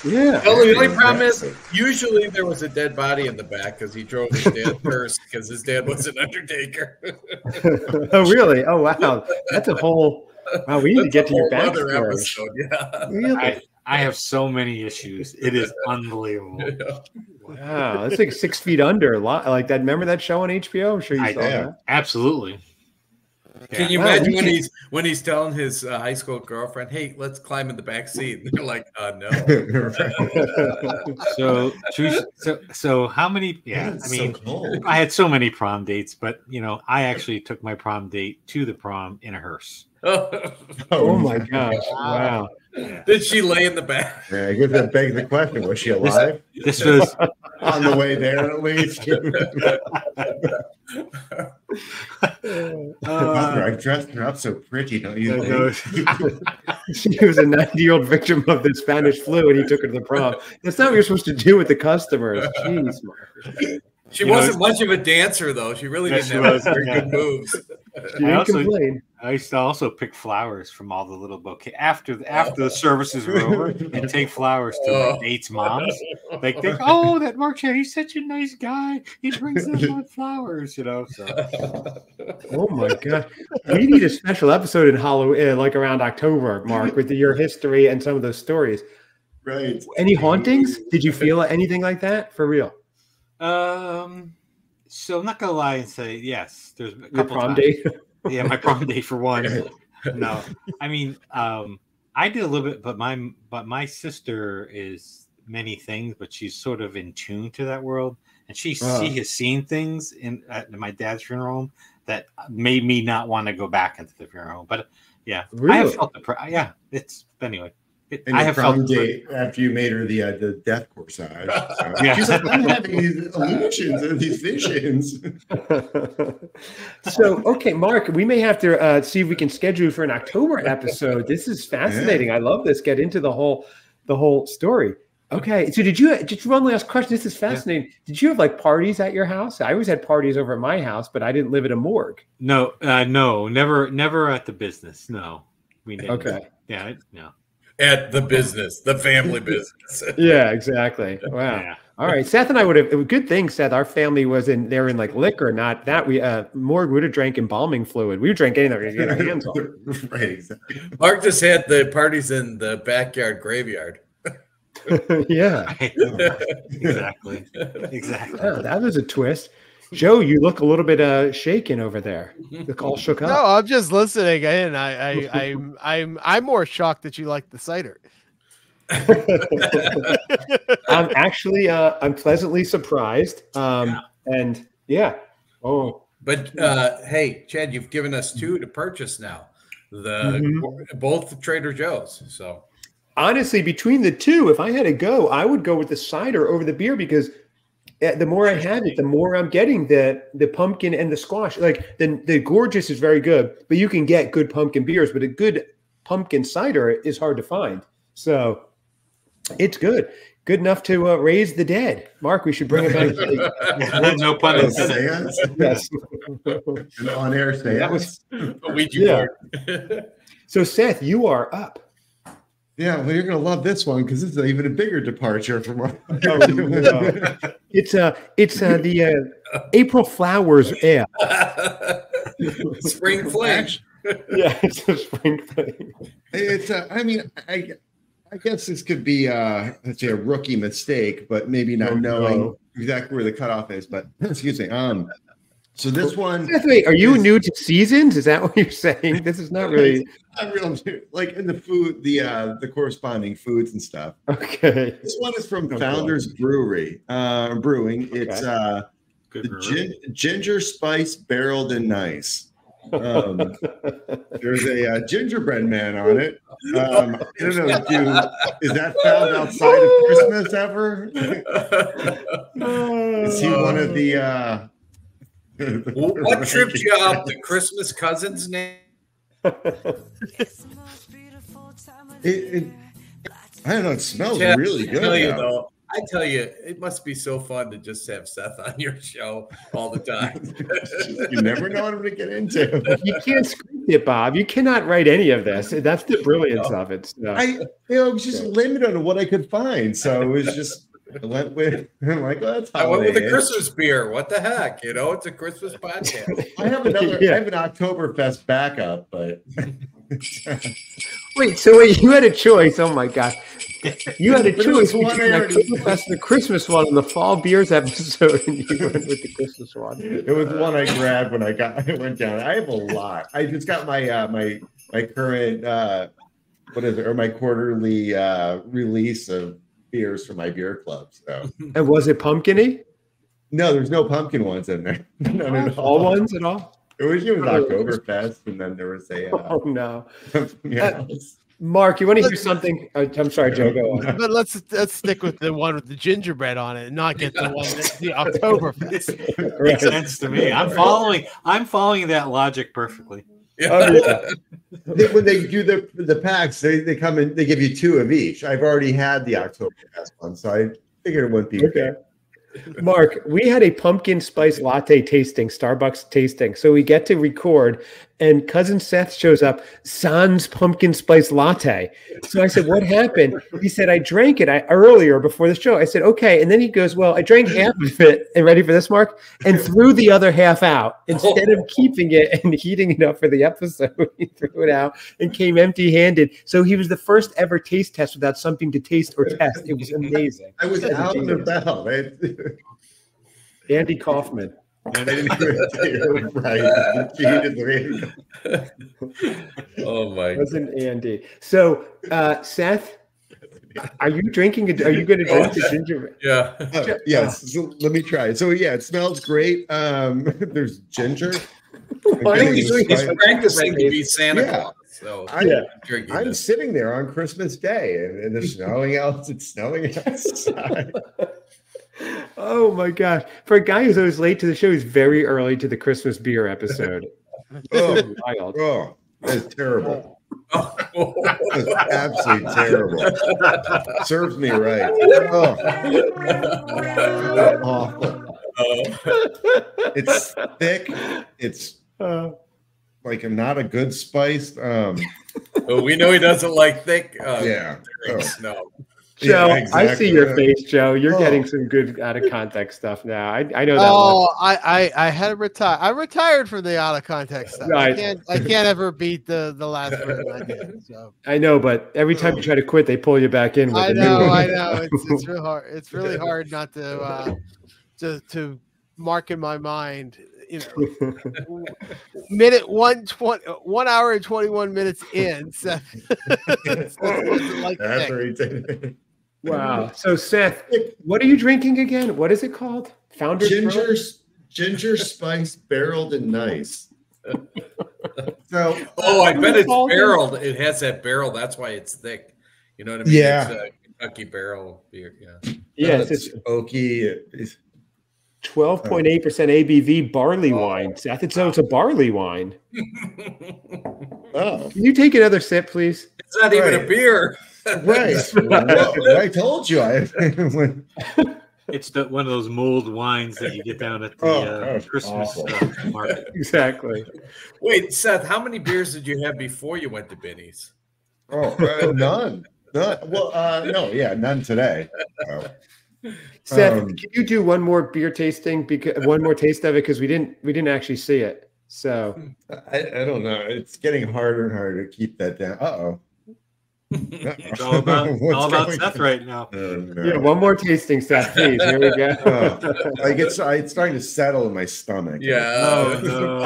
Yeah. Well, the only problem is usually there was a dead body in the back because he drove his dad first because his dad was an undertaker. Oh, really? Oh, wow. That's a whole – wow, we need to get to your backstory. Episode, yeah. Really? I have so many issues. It is unbelievable. Yeah. Wow, that's like 6 feet under. A lot like that. Remember that show on HBO? I'm sure you saw that. Absolutely. Can you imagine when he's telling his high school girlfriend, "Hey, let's climb in the back seat"? And they're like, "No." So how many? Yeah, I mean, I had so many prom dates, but I actually took my prom date to the prom in a hearse. Oh my gosh! Wow. Did she lay in the back? Yeah, I guess that begs the question: was she alive? This was on the way there, at least. I dressed her up so pretty, don't you think? She was a 90-year-old victim of the Spanish flu, and he took her to the prom. That's not what you're supposed to do with the customers. Jeez, Mark. She wasn't much of a dancer, though. She really didn't have very good moves. She didn't complain. I used to also pick flowers from all the little bouquet after the services were over, and take flowers to my dates' moms. Like they, that Mark Chad, he's such a nice guy. He brings them flowers, So. Oh my God, we need a special episode in Halloween, like around October, Mark, with your history and some of those stories. Right. Any hauntings? Did you feel anything like that for real? So I'm not gonna lie and say yes. There's a couple prom times. date. Yeah, my prom date for one. No, I mean, I did a little bit, but my sister is many things, but she's sort of in tune to that world, and she has seen things at my dad's funeral home that made me not want to go back into the funeral home. But yeah, really? I have felt it's anyway. I have prom date after you made her the death corsage. So. Yeah. She's like, I'm having these illusions and these visions. So, okay, Mark, we may have to see if we can schedule for an October episode. This is fascinating. I love this. Get into the whole story. Okay, so just one last question. This is fascinating. Yeah. Did you have like parties at your house? I always had parties over at my house, but I didn't live at a morgue. No, never at the business. No, we didn't. Okay. Yeah, no. At the business, the family business. Yeah, exactly. Wow. Yeah. All right. Seth and I would have, it was a good thing, Seth, our family was they're in like liquor, not that we, Morg would have drank embalming fluid. We would drink anything we could get our hands on. Right, exactly. Mark just had the parties in the backyard graveyard. Yeah. Exactly. Oh, that was a twist. Joe, you look a little bit shaken over there. You look all shook up. No, I'm just listening in. I'm more shocked that you like the cider. I'm actually I'm pleasantly surprised. And yeah. Oh. But hey, Chad, you've given us 2 to purchase now. Both Trader Joe's. So honestly, between the 2, if I had to go, I would go with the cider over the beer because the more I have it, the more I'm getting the pumpkin and the squash. Like the Gorgeous is very good, but you can get good pumpkin beers, but a good pumpkin cider is hard to find. So it's good enough to raise the dead. Mark, we should bring it back. No pun intended. Yes. An on-air seance. That was a Ouija board. So Seth, you are up. Yeah, well, you're going to love this one because it's even a bigger departure from what. It's the April Flowers ale. Spring Flame. Yeah, it's a spring flame. It's I mean, I guess this could be let's say a rookie mistake, but maybe not knowing exactly where the cutoff is. But excuse me. So this one. Wait, are you new to seasons? Is that what you're saying? This is not really. Not real, like in the food, the corresponding foods and stuff. Okay. This one is from Founders Brewing. It's the ginger spice barreled and nice. There's a gingerbread man on it. I don't know. Is that found outside of Christmas ever? Is he one of the? What trips you up? The Christmas Cousins name? I don't know. It smells really good. I tell you, it must be so fun to just have Seth on your show all the time. You never know what I'm going to get into. You can't script it, Bob. You cannot write any of this. That's the brilliance of it. So. I was just limited on what I could find, so it was just I went with. I'm like, well, that's I went with a Christmas beer. What the heck? It's a Christmas podcast. I have another. Yeah. I have an Oktoberfest backup, but. Wait, you had a choice. Oh my God. You had a choice between Oktoberfest and the Christmas one on the fall beers episode, and you went with the Christmas one. It was the one I grabbed when I went down. I have a lot. I just got my my current what is it, or my quarterly release of beers for my beer club. So. And was it pumpkin-y? No, there's no pumpkin ones in there. None at all. All ones at all? It was Oktoberfest, and then there was a. Oh no. Mark, you want to hear something? I'm sorry, Joe. Go on. But let's stick with the one with the gingerbread on it, and not get the one that's the Oktoberfest. Makes sense to me. I'm following that logic perfectly. Oh, yeah. When they do the packs, they come in. They give you 2 of each. I've already had the Oktoberfest one, so I figured it wouldn't be okay. Mark, we had a pumpkin spice latte tasting, Starbucks tasting. So we get to record, and cousin Seth shows up, sans pumpkin spice latte. So I said, what happened? He said, I drank it earlier before the show. I said, okay. And then he goes, well, I drank half of it. And ready for this, Mark? And threw the other half out. Instead of keeping it and heating it up for the episode, he threw it out and came empty-handed. So he was the first ever taste test without something to taste or test. It was amazing. I was out and about. Andy Kaufman. Right. Oh my! Wasn't Andy? So, Seth, are you drinking? Are you going to drink the ginger? Yeah. Yes. So let me try it. So yeah, it smells great. There's ginger. He's practicing to be Santa Claus. So I'm sitting there on Christmas Day, and it's snowing out. It's snowing outside. Oh my gosh! For a guy who's always late to the show, he's very early to the Christmas beer episode. Oh, that's terrible. That's absolutely terrible. Serves me right. Awful. It's thick. It's like not a good spice. Well, we know he doesn't like thick. Snow. Joe, exactly. I see your face, Joe. You're getting some good out of context stuff now. I know that. Oh, I had to retire. I retired from the out of context stuff. Right. I can't ever beat the last version I did. So. I know, but every time you try to quit, they pull you back in. With I know. It's real hard. It's really hard not to mark in my mind. Minute 1 hour and 21 minutes in. Seth. Wow. So Seth, what are you drinking again? What is it called? Founder's Ginger spice barreled and nice. So I bet it's barreled. It has that barrel. That's why it's thick. You know what I mean? Yeah. It's a Kentucky barrel beer. Yeah. Yes, it's oaky. 12.8% ABV barley wine. Seth, it's a barley wine. Oh. Can you take another sip, please? It's not even a beer. Right. Well, I told you. It's one of those mulled wines that you get down at the Christmas market. Exactly. Wait, Seth, how many beers did you have before you went to Benny's? None. Well, no, none today. Seth, can you do one more beer tasting? Because one more taste of it, because we didn't actually see it. So I don't know. It's getting harder and harder to keep that down. Uh-oh. It's all about Seth right now. No. Yeah, one more tasting, Seth, please. Here we go. It's starting to settle in my stomach. Yeah. Oh no.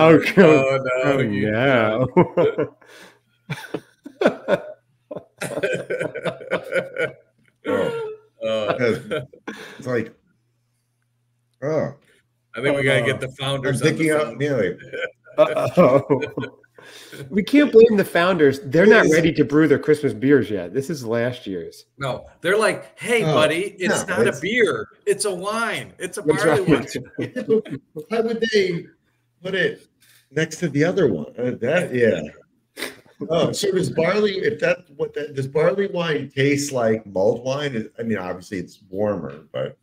It's like, I think we gotta get the founders. I'm thinking out nearly. Uh-oh. We can't blame the founders. They're not ready to brew their Christmas beers yet. This is last year's. No, they're like, hey, buddy, it's not a beer. It's a wine. It's a barley wine. How would they put it next to the other one? Oh, so does barley? Does barley wine taste like mulled wine? I mean, obviously it's warmer, but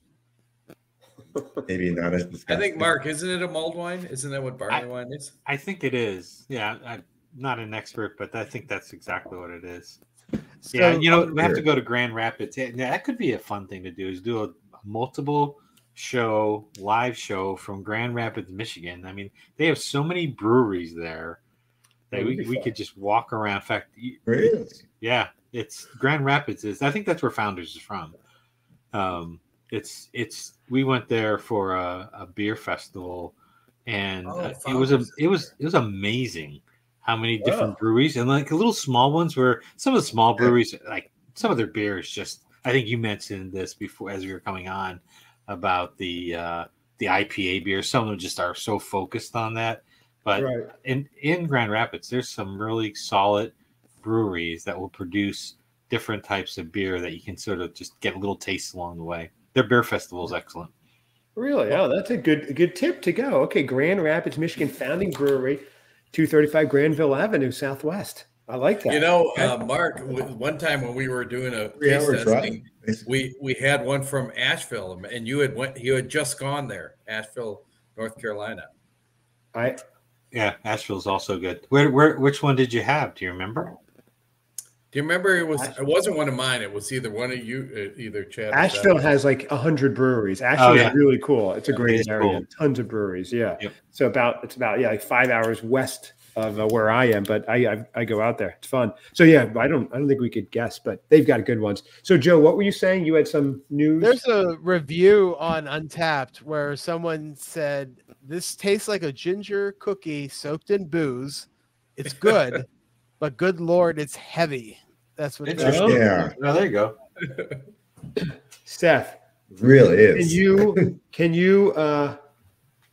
maybe not as disgusting. I think, Mark, isn't it a mulled wine? Isn't that what barley wine is? I think it is. Yeah, I'm not an expert, but I think that's exactly what it is. So, yeah, you know, we have to go to Grand Rapids. Yeah, that could be a fun thing to do. Is do a multiple live show from Grand Rapids, Michigan. I mean, they have so many breweries there that we could just walk around. In fact, it's Grand Rapids I think that's where Founders is from. We went there for a beer festival, and it was amazing how many different breweries, and like the little small ones were some of the small breweries, like some of their beers just, I think you mentioned this before as we were coming on about the IPA beer. Some of them just are so focused on that. But in Grand Rapids, there's some really solid breweries that will produce different types of beer that you can sort of just get a little taste along the way. Their beer festival is excellent. Really? Oh, that's a good tip to go. Okay, Grand Rapids, Michigan, founding brewery, 235 Granville Avenue, Southwest. I like that. You know, Mark, one time when we were doing a taste testing, we had one from Asheville, and you had just gone there, Asheville, North Carolina. Yeah, Asheville's also good. Which one did you have? Do you remember? Do you remember it wasn't one of mine. It was either one of you, either Chad. Asheville has like 100 breweries. Asheville is really cool. It's a great area. Cool. Tons of breweries. Yeah. Yep. So it's about like 5 hours west of where I am, but I go out there. It's fun. So yeah, I don't think we could guess, but they've got good ones. So Joe, what were you saying? You had some news. There's a review on Untappd where someone said this tastes like a ginger cookie soaked in booze. It's good, but good Lord, it's heavy. That's what. Interesting. Yeah. Oh, there you go. Seth, really is. Can you,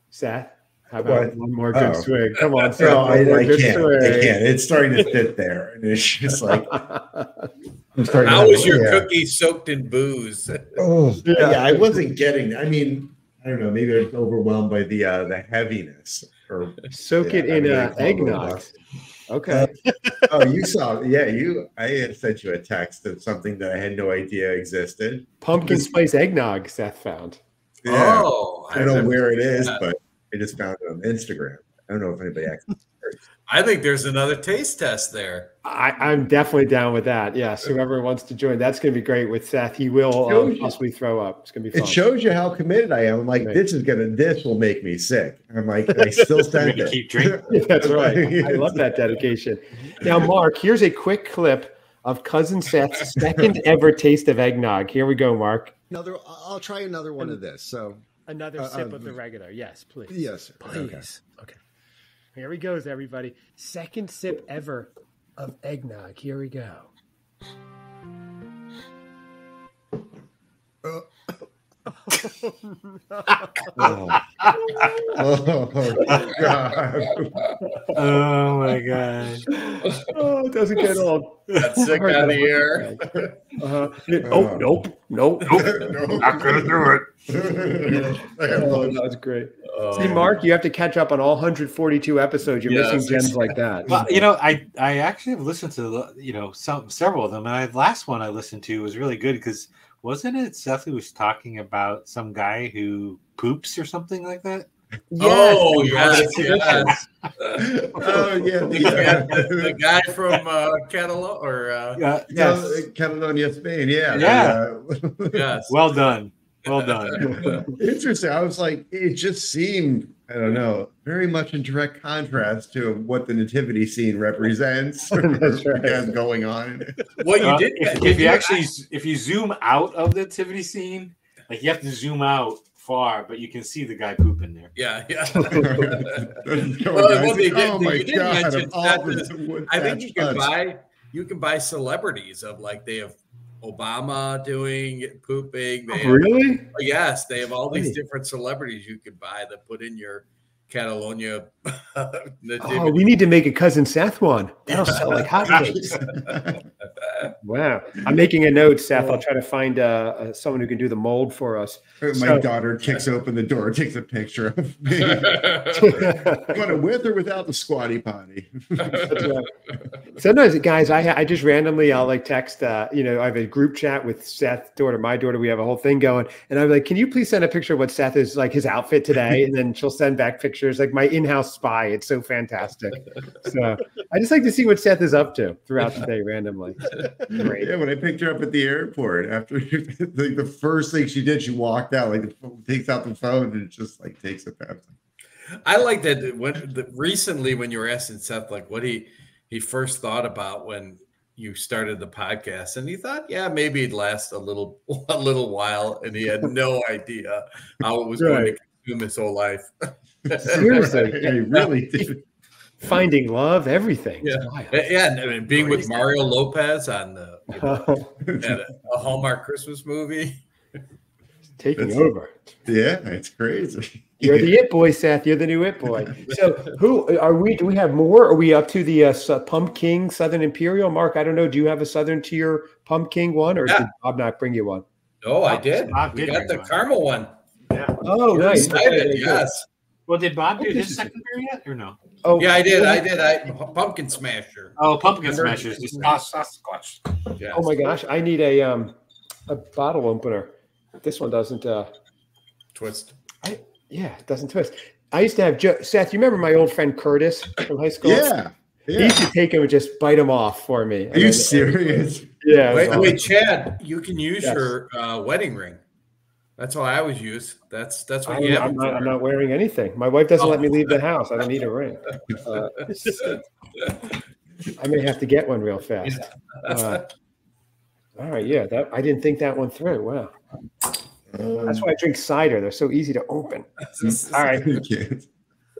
Seth? How about one more good swig? Come on, Seth. No, I can't. It's starting to sit there, and it's just like. How was your cookie soaked in booze? I wasn't getting. I mean, I don't know. Maybe I was overwhelmed by the heaviness. Or soak it in eggnog. Okay. You saw? Yeah, I had sent you a text of something that I had no idea existed. Pumpkin spice eggnog. Seth found. Yeah. Oh, I don't know where it is, but I just found it on Instagram. I don't know if anybody actually heard. I think there's another taste test there. I'm definitely down with that. Yes, whoever wants to join, that's going to be great with Seth. He will possibly throw up. It's going to be fun. It shows you how committed I am. I'm like, this will make me sick. I'm like, I still sent it. Keep drinking. That's right. I love that dedication. Now, Mark, here's a quick clip of Cousin Seth's second ever taste of eggnog. Here we go, Mark. I'll try another one of this. So another sip of the regular. Yes, please. Yes, please. Okay. Here he goes, everybody. Second sip ever of eggnog. Here we go. God. Oh my God. Oh, it doesn't get old. That's sick out of the air. Nope. Not gonna do it. Oh, that's great. See, Mark, you have to catch up on all 142 episodes. You're missing gems like that. Well, you know, I actually have listened to several of them, and the last one I listened to was really good because wasn't it Seth who was talking about some guy who poops or something like that? Yes. Oh, yes. Oh, yeah. The guy from Catalonia, Spain. Yeah. Yes. Well done. Interesting. I was like, it just seemed, I don't know, very much in direct contrast to what the nativity scene represents. That's right. Going on. Well, you did. If you zoom out of the nativity scene, like you have to zoom out far, but you can see the guy pooping there. Yeah. I think you can buy celebrities of like they have Obama pooping. Really? Yes, they have all these different celebrities you could buy that put in your Catalonia. Oh, we need to make a Cousin Seth one. That'll sell like hotcakes. Wow. I'm making a note, Seth. I'll try to find someone who can do the mold for us. My daughter kicks open the door, takes a picture of me. Want it with or without the squatty potty? Sometimes, guys, I just randomly, I'll like text, I have a group chat with Seth's daughter, my daughter. We have a whole thing going. And I'm like, can you please send a picture of what Seth is like his outfit today? And then she'll send back pictures, like my in-house spy. It's so fantastic. So I just like to see what Seth is up to throughout the day randomly. Great. Yeah, when I picked her up at the airport, after like the first thing she did, she walked out, like takes out the phone and just like takes it back. I like that recently when you were asking Seth like what he first thought about when you started the podcast, and he thought, yeah, maybe it'd last a little while, and he had no idea how it was going to consume his whole life. Seriously, he really did. Finding love, everything. Yeah. I mean, being with Mario Lopez on a Hallmark Christmas movie, taking over. Yeah, it's crazy. You're the it boy, Seth. You're the new it boy. So, who are we? Do we have more? Are we up to the Pumpkin Southern Imperial? Mark, I don't know. Do you have a Southern Tier Pumpkin one, or did Bob not bring you one? Oh, I did. We got the caramel one. Yeah. Oh, nice. Yes. Well, did Bob do his second beer yet, or no? Oh, yeah, I did. Pumpkin Smasher. Oh, Pumpkin Smashers. Sasquatch. Yes. Oh my gosh, I need a bottle opener. This one doesn't twist. It doesn't twist. I used to have Seth. You remember my old friend Curtis from high school? Yeah. He used to take him and just bite him off for me. Are you serious? Yeah. Wait, Chad, you can use your wedding ring. That's what I always use. That's what you have. I'm not wearing anything. My wife doesn't let me leave the house. I don't need a ring. I may have to get one real fast. All right, yeah. I didn't think that one through. Wow. That's why I drink cider. They're so easy to open. All right.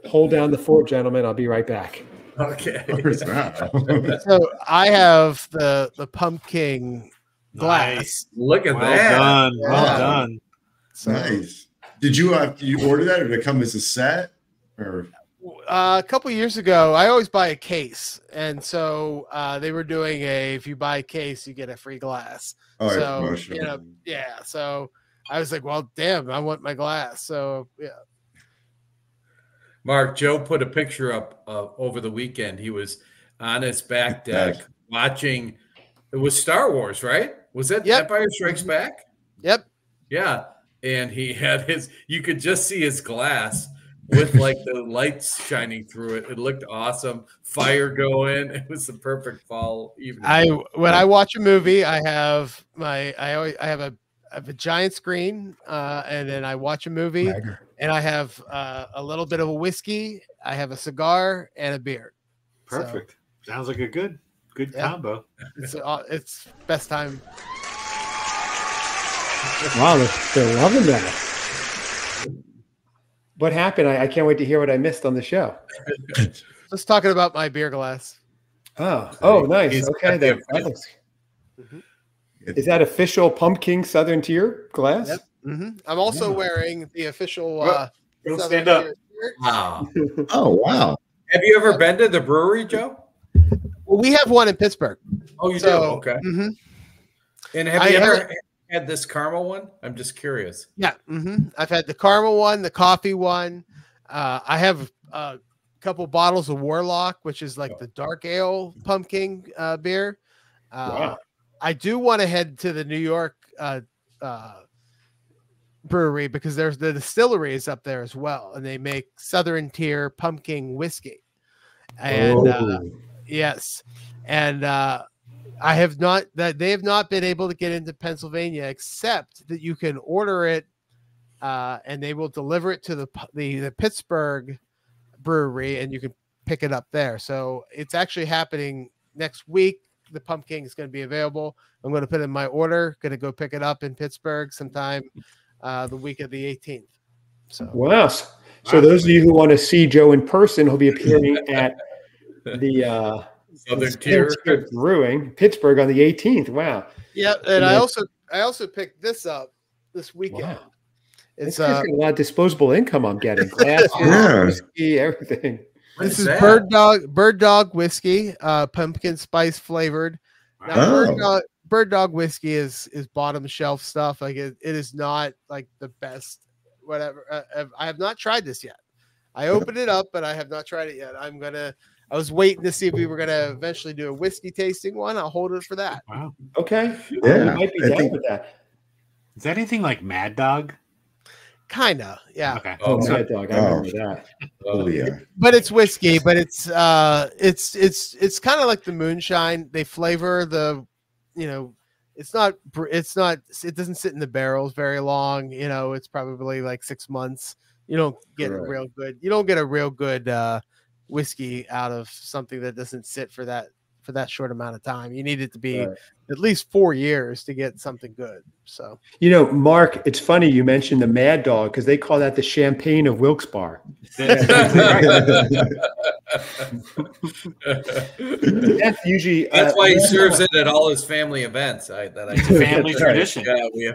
Hold down the fort, gentlemen. I'll be right back. Okay. So I have the pumpkin glass. Nice. Look at Well that. done. Yeah. Well done. So, Nice. Did you order that, or did it come as a set? Or a couple years ago, I always buy a case, and so they were doing if you buy a case, you get a free glass. Oh, so so I was like, well, damn, I want my glass. So yeah. Mark, Joe put a picture up over the weekend. He was on his back deck watching. It was Star Wars, right? Was that Empire Strikes Back? Yep. Yeah. And he had you could just see his glass with like the lights shining through it. It looked awesome. Fire going. It was the perfect fall evening. When I watch a movie, I have a giant screen, and then I watch a movie, and I have a little bit of a whiskey. I have a cigar and a beer. Perfect. So, sounds like a good combo. It's best time. Wow, they're loving that. What happened? I can't wait to hear what I missed on the show. Just talking about my beer glass. Oh, nice. Okay, that looks. Is that official Pumpkin Southern Tier glass? Yep. Mm-hmm. I'm also wearing the official. Don't stand up. Wow. Oh, wow. Have you ever been to the brewery, Joe? Well, we have one in Pittsburgh. Oh, you do? Okay. Mm-hmm. And have you ever had this caramel one? I'm just curious. Yeah. Mm-hmm. I've had the caramel one, the coffee one. I have a couple bottles of Warlock, which is like the dark ale pumpkin beer. Wow. I do want to head to the New York brewery because there's the distillery is up there as well, and they make Southern Tier pumpkin whiskey. And yes, and they have not been able to get into Pennsylvania, except that you can order it, and they will deliver it to the Pittsburgh brewery, and you can pick it up there. So it's actually happening next week. The pumpkin is going to be available. I'm going to put in my order. Going to go pick it up in Pittsburgh sometime the week of the 18th. So wow. So those of you who want to see Joe in person, he'll be appearing at the Southern Tier Brewing, Pittsburgh on the 18th. Wow. Yeah, and I also picked this up this weekend. Wow. It's got a lot of disposable income I'm getting. Glasses, whiskey, everything. This is Bird Dog whiskey, pumpkin spice flavored. Now, Bird Dog whiskey is bottom shelf stuff. Like it is not like the best. Whatever. I have not tried this yet. I opened it up, but I have not tried it yet. I was waiting to see if we were gonna eventually do a whiskey tasting one. I'll hold it for that. Wow. Okay. Yeah, you might be down with that. Is that anything like Mad Dog? Kinda, yeah. Okay. Oh, Mad Dog. I remember that. Oh yeah. But it's whiskey, but it's kind of like the moonshine. They flavor the, it doesn't sit in the barrels very long. It's probably like 6 months. You don't get a real good whiskey out of something that doesn't sit for that short amount of time. You need it to be at least 4 years to get something good. So, Mark, it's funny you mentioned the Mad Dog because they call that the champagne of Wilkes-Barre. That's usually that's why he serves it at all his family events. Family tradition. Yeah, we have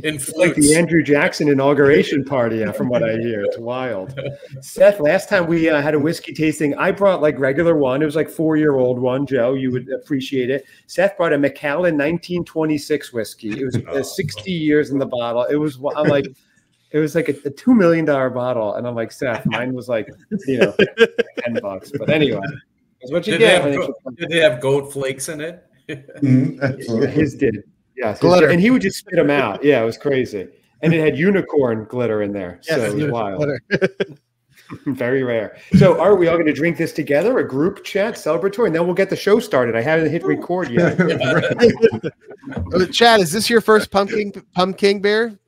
it's like the Andrew Jackson inauguration party, from what I hear. It's wild. Seth, last time we had a whiskey tasting, I brought like regular one. It was like 4-year-old one. Joe, you would appreciate it. Seth brought a Macallan 1926 whiskey. It was 60 years in the bottle. It was like a $2 million bottle, and I'm like, Seth, mine was like $10. But anyway, that's what you get. Did they have gold flakes in it? His did. Yes, glitter, and he would just spit them out. Yeah, it was crazy, and it had unicorn glitter in there, so it was wild. Very rare. So, are we all going to drink this together, a group chat, celebratory, and then we'll get the show started? I haven't hit record yet. Chad, is this your first pumpkin beer?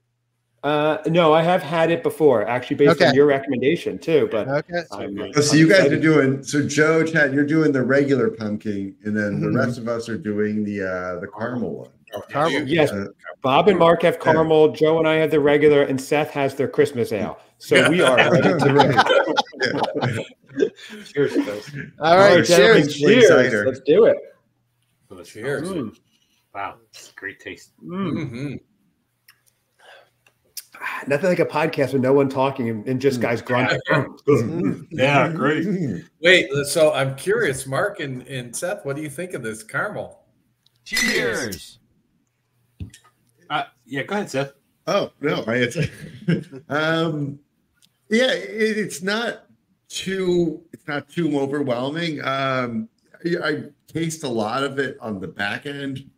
No, I have had it before, actually, based on your recommendation too. But so you guys are doing. So Joe, Chad, you're doing the regular pumpkin, and then the rest of us are doing the caramel one. Caramel. Yes, Bob and Mark have caramel. Joe and I have the regular, and Seth has their Christmas ale. So we are ready to go. Cheers, guys. All right, cheers. Cheers. Let's do it. Cheers. Wow, great taste. Nothing like a podcast with no one talking and just guys grunting. Yeah, great. Wait, so I'm curious, Mark and Seth, what do you think of this caramel? Cheers. Yeah, go ahead, Seth. Oh no, it's not too overwhelming. I taste a lot of it on the back end,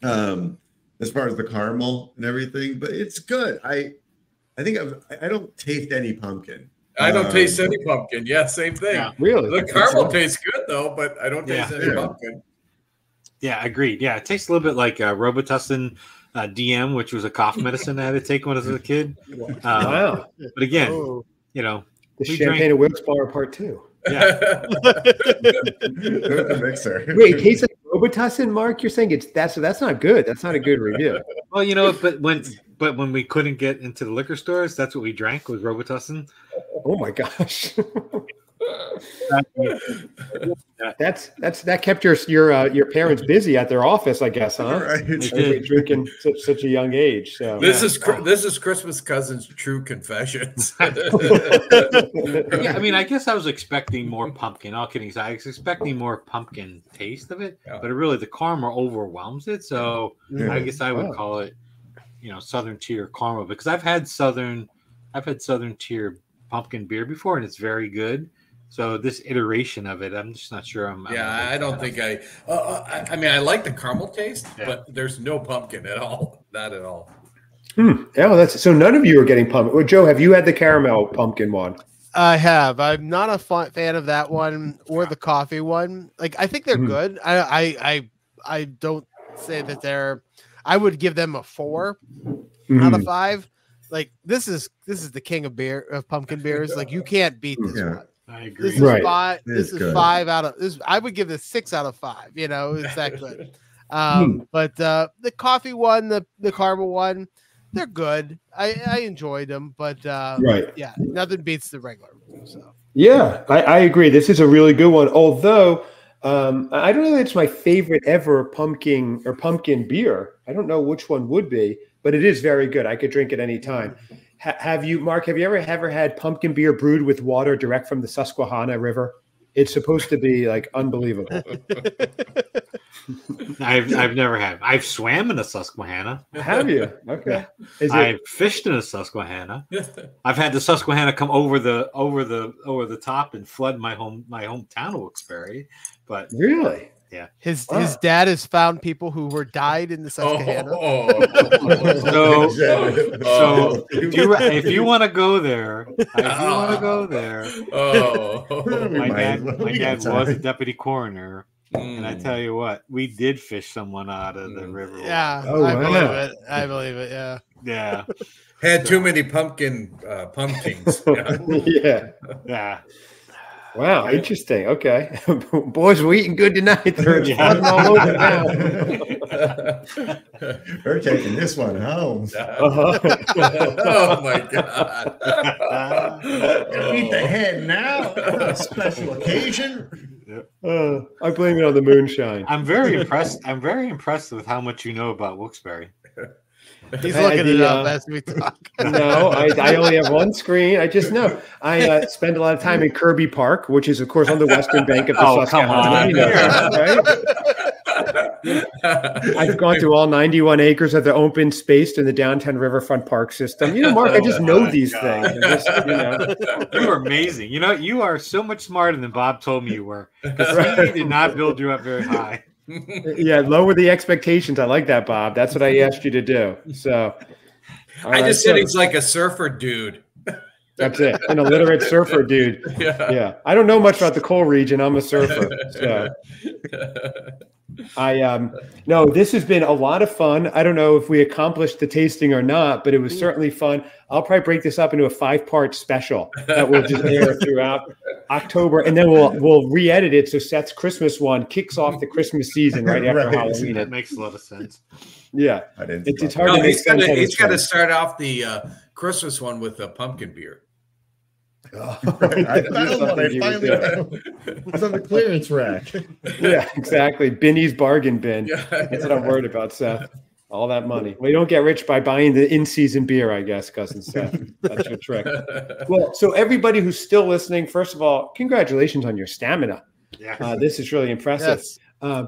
as far as the caramel and everything, but it's good. I think I don't taste any pumpkin. I don't taste any pumpkin. Yeah, same thing. Yeah, really, the caramel tastes good though, but I don't taste any pumpkin. Yeah, agreed. Yeah, it tastes a little bit like Robitussin DM, which was a cough medicine I had to take when I was a kid. Wow. But again, the champagne of Wilkes-Barre Part 2. Yeah. The mixer. Wait, it tastes like Robitussin, Mark? You're saying that's not good. That's not a good review. Well, but when we couldn't get into the liquor stores, that's what we drank was Robitussin. Oh my gosh. That kept your parents busy at their office, I guess, huh? Right. Drinking such a young age. So this is Christmas Cousins' true confessions. Yeah, I mean, I guess I was expecting more pumpkin. All kidding aside, I was expecting more pumpkin taste of it, but really the caramel overwhelms it. So I guess I would call it, Southern Tier caramel, because I've had Southern Tier pumpkin beer before, and it's very good. So this iteration of it, I'm just not sure. I don't think I mean, I like the caramel taste, but there's no pumpkin at all. Not at all. Yeah, so none of you are getting pumpkin. Well, Joe, have you had the caramel pumpkin one? I have. I'm not a fan of that one or the coffee one. Like, I think they're good. I don't say that they're. I would give them a 4 out of 5. Like, this is the king of pumpkin beers. Like, you can't beat this one. I agree. This is 5. This is 5 out of this. I would give this 6 out of 5. It's that good. But the coffee one, the caramel one, they're good. I enjoyed them, but yeah, nothing beats the regular. So yeah, I agree. This is a really good one. Although I don't know that it's my favorite ever pumpkin beer. I don't know which one would be. but it is very good. I could drink it any time. Have you, Mark, have you ever had pumpkin beer brewed with water direct from the Susquehanna River? It's supposed to be like unbelievable. I've never had. I've swam in a Susquehanna. Have you? Okay. I've fished in a Susquehanna. I've had the Susquehanna come over the top and flood my hometown of Wilkes-Barre. But really, yeah, his dad has found people who were died in the Susquehanna. So if you want to go there, my dad was a deputy coroner. And I tell you what, we did fish someone out of the river. Yeah, I believe it. Yeah, yeah. Had too many pumpkins. Yeah. Wow, interesting. Okay, boys, we're eating good tonight. They're all over now. We're taking this one home. Oh my God! Eat the head now. A special occasion. I blame it on the moonshine. I'm very impressed with how much you know about Wilkes-Barre. He's looking it up as we talk. No, I only have one screen. I just know. I spend a lot of time in Kirby Park, which is, of course, on the western bank of the Susquehanna. You know that, right? I've gone through all 91 acres of the open space in the downtown riverfront park system. You know, Mark, I just know these things. You are amazing. You know, you are so much smarter than Bob told me you were. Because he did not build you up very high. Yeah, lower the expectations. I like that, Bob. That's what I asked you to do. So I just said he's like a surfer dude. That's it. An illiterate surfer dude. Yeah. I don't know much about the coal region. I'm a surfer. So no, this has been a lot of fun. I don't know if we accomplished the tasting or not, but it was certainly fun. I'll probably break this up into a 5-part special that will just air throughout October, and then we'll re-edit it so Seth's Christmas one kicks off the Christmas season right after Halloween. That makes a lot of sense. Yeah, it's hard to make sense. He's got to start off the Christmas one with a pumpkin beer. Oh, right. I found it's on the clearance rack. Yeah, exactly. Binny's bargain bin. That's what I'm worried about, Seth. All that money. Well, you don't get rich by buying the in-season beer, I guess, Cousin Seth. That's your trick. Well, so everybody who's still listening, first of all, congratulations on your stamina. Yeah. This is really impressive. Yes.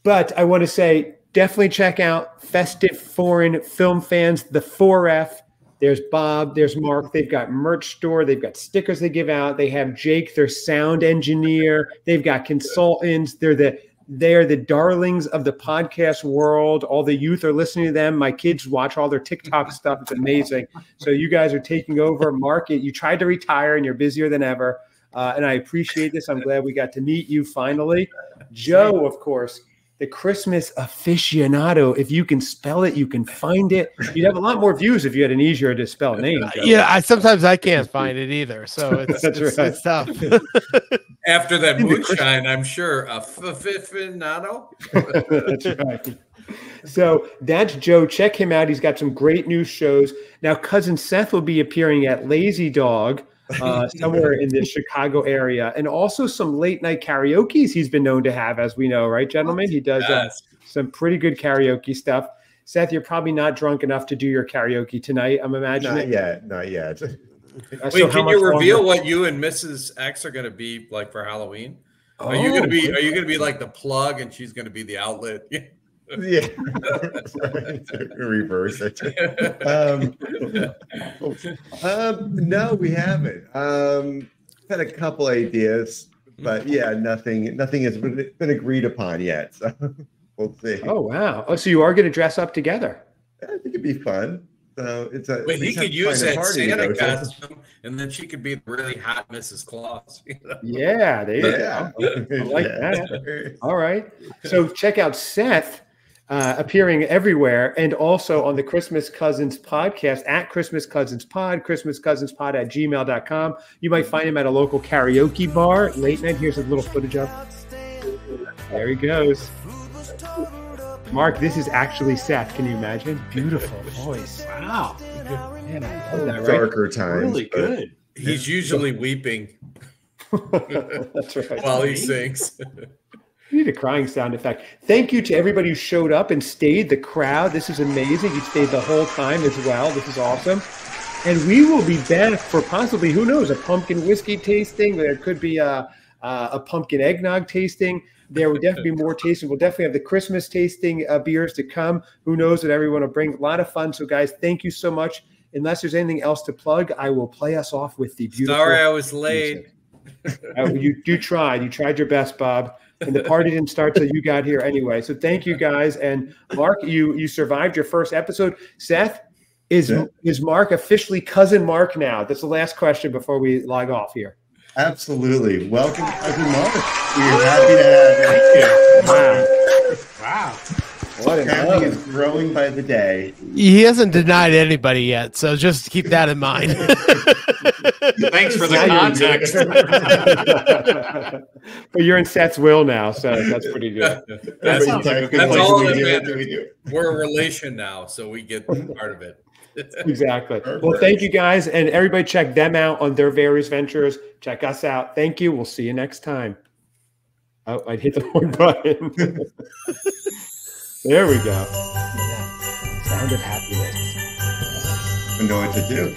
But I want to say, definitely check out Festive Foreign Film Fans, the 4F. There's Bob, there's Mark. They've got merch store. They've got stickers they give out. They have Jake, their sound engineer. They've got consultants. They're the darlings of the podcast world. All the youth are listening to them. My kids watch all their TikTok stuff. It's amazing. So you guys are taking over. Mark, you tried to retire and you're busier than ever. And I appreciate this. I'm glad we got to meet you finally. Joe, of course, the Christmas aficionado. If you can spell it, you can find it. You'd have a lot more views if you had an easier to spell name. Joe. Yeah, sometimes I can't find it either. So it's tough. After that moonshine, I'm sure aficionado. That's right. So that's Joe. Check him out. He's got some great new shows. Now, Cousin Seth will be appearing at Lazy Dog somewhere in the Chicago area, and also some late night karaoke's he's been known to have, as we know, right, gentlemen? He does some pretty good karaoke stuff. Seth, you're probably not drunk enough to do your karaoke tonight, I'm imagining. Not yet. Wait, can you reveal what you and Mrs. X are going to be like for Halloween? Are you going to be like the plug, and she's going to be the outlet? Yeah, reverse it. No, we haven't. Had a couple ideas, but yeah, nothing has been agreed upon yet. So we'll see. Oh wow! Oh, so you are going to dress up together? I think it'd be fun. So it's a. Wait, he could use that Santa costume, and then she could be the really hot Mrs. Claus. Yeah, there you go. I like that. All right. So check out Seth. Appearing everywhere, and also on the Christmas Cousins podcast at Christmas Cousins Pod, christmascousinspod@gmail.com. You might find him at a local karaoke bar late night. Here's a little footage of. There he goes. Mark, this is actually Seth. Can you imagine? Beautiful voice. Wow. Yeah, darker times. Really good. He's usually weeping. That's right. While he sings. need a crying sound effect. Thank you to everybody who showed up and stayed, the crowd. This is amazing. You stayed the whole time as well. This is awesome. And we will be back for possibly, who knows, a pumpkin whiskey tasting. There could be a pumpkin eggnog tasting. There will definitely be more tasting. We'll definitely have the Christmas tasting beers to come. Who knows what everyone will bring. A lot of fun. So, guys, thank you so much. Unless there's anything else to plug, I will play us off with the beautiful. Sorry I was late. You tried. You tried your best, Bob. And the party didn't start till you got here anyway. So thank you, guys. And Mark, you survived your first episode. Seth, is Mark officially Cousin Mark now? That's the last question before we log off here. Absolutely. Welcome, Cousin Mark. We're happy to have you. Wow. What an family is growing by the day. He hasn't denied anybody yet, so just keep that in mind. Thanks for the context. But you're in Seth's will now, so that's pretty good. That's all that matters. We're a relation now, so we get part of it. Exactly. Well, thank you, guys. And everybody check them out on their various ventures. Check us out. Thank you. We'll see you next time. Oh, I hit the wrong button. There we go. Sound of happiness. I know what to do.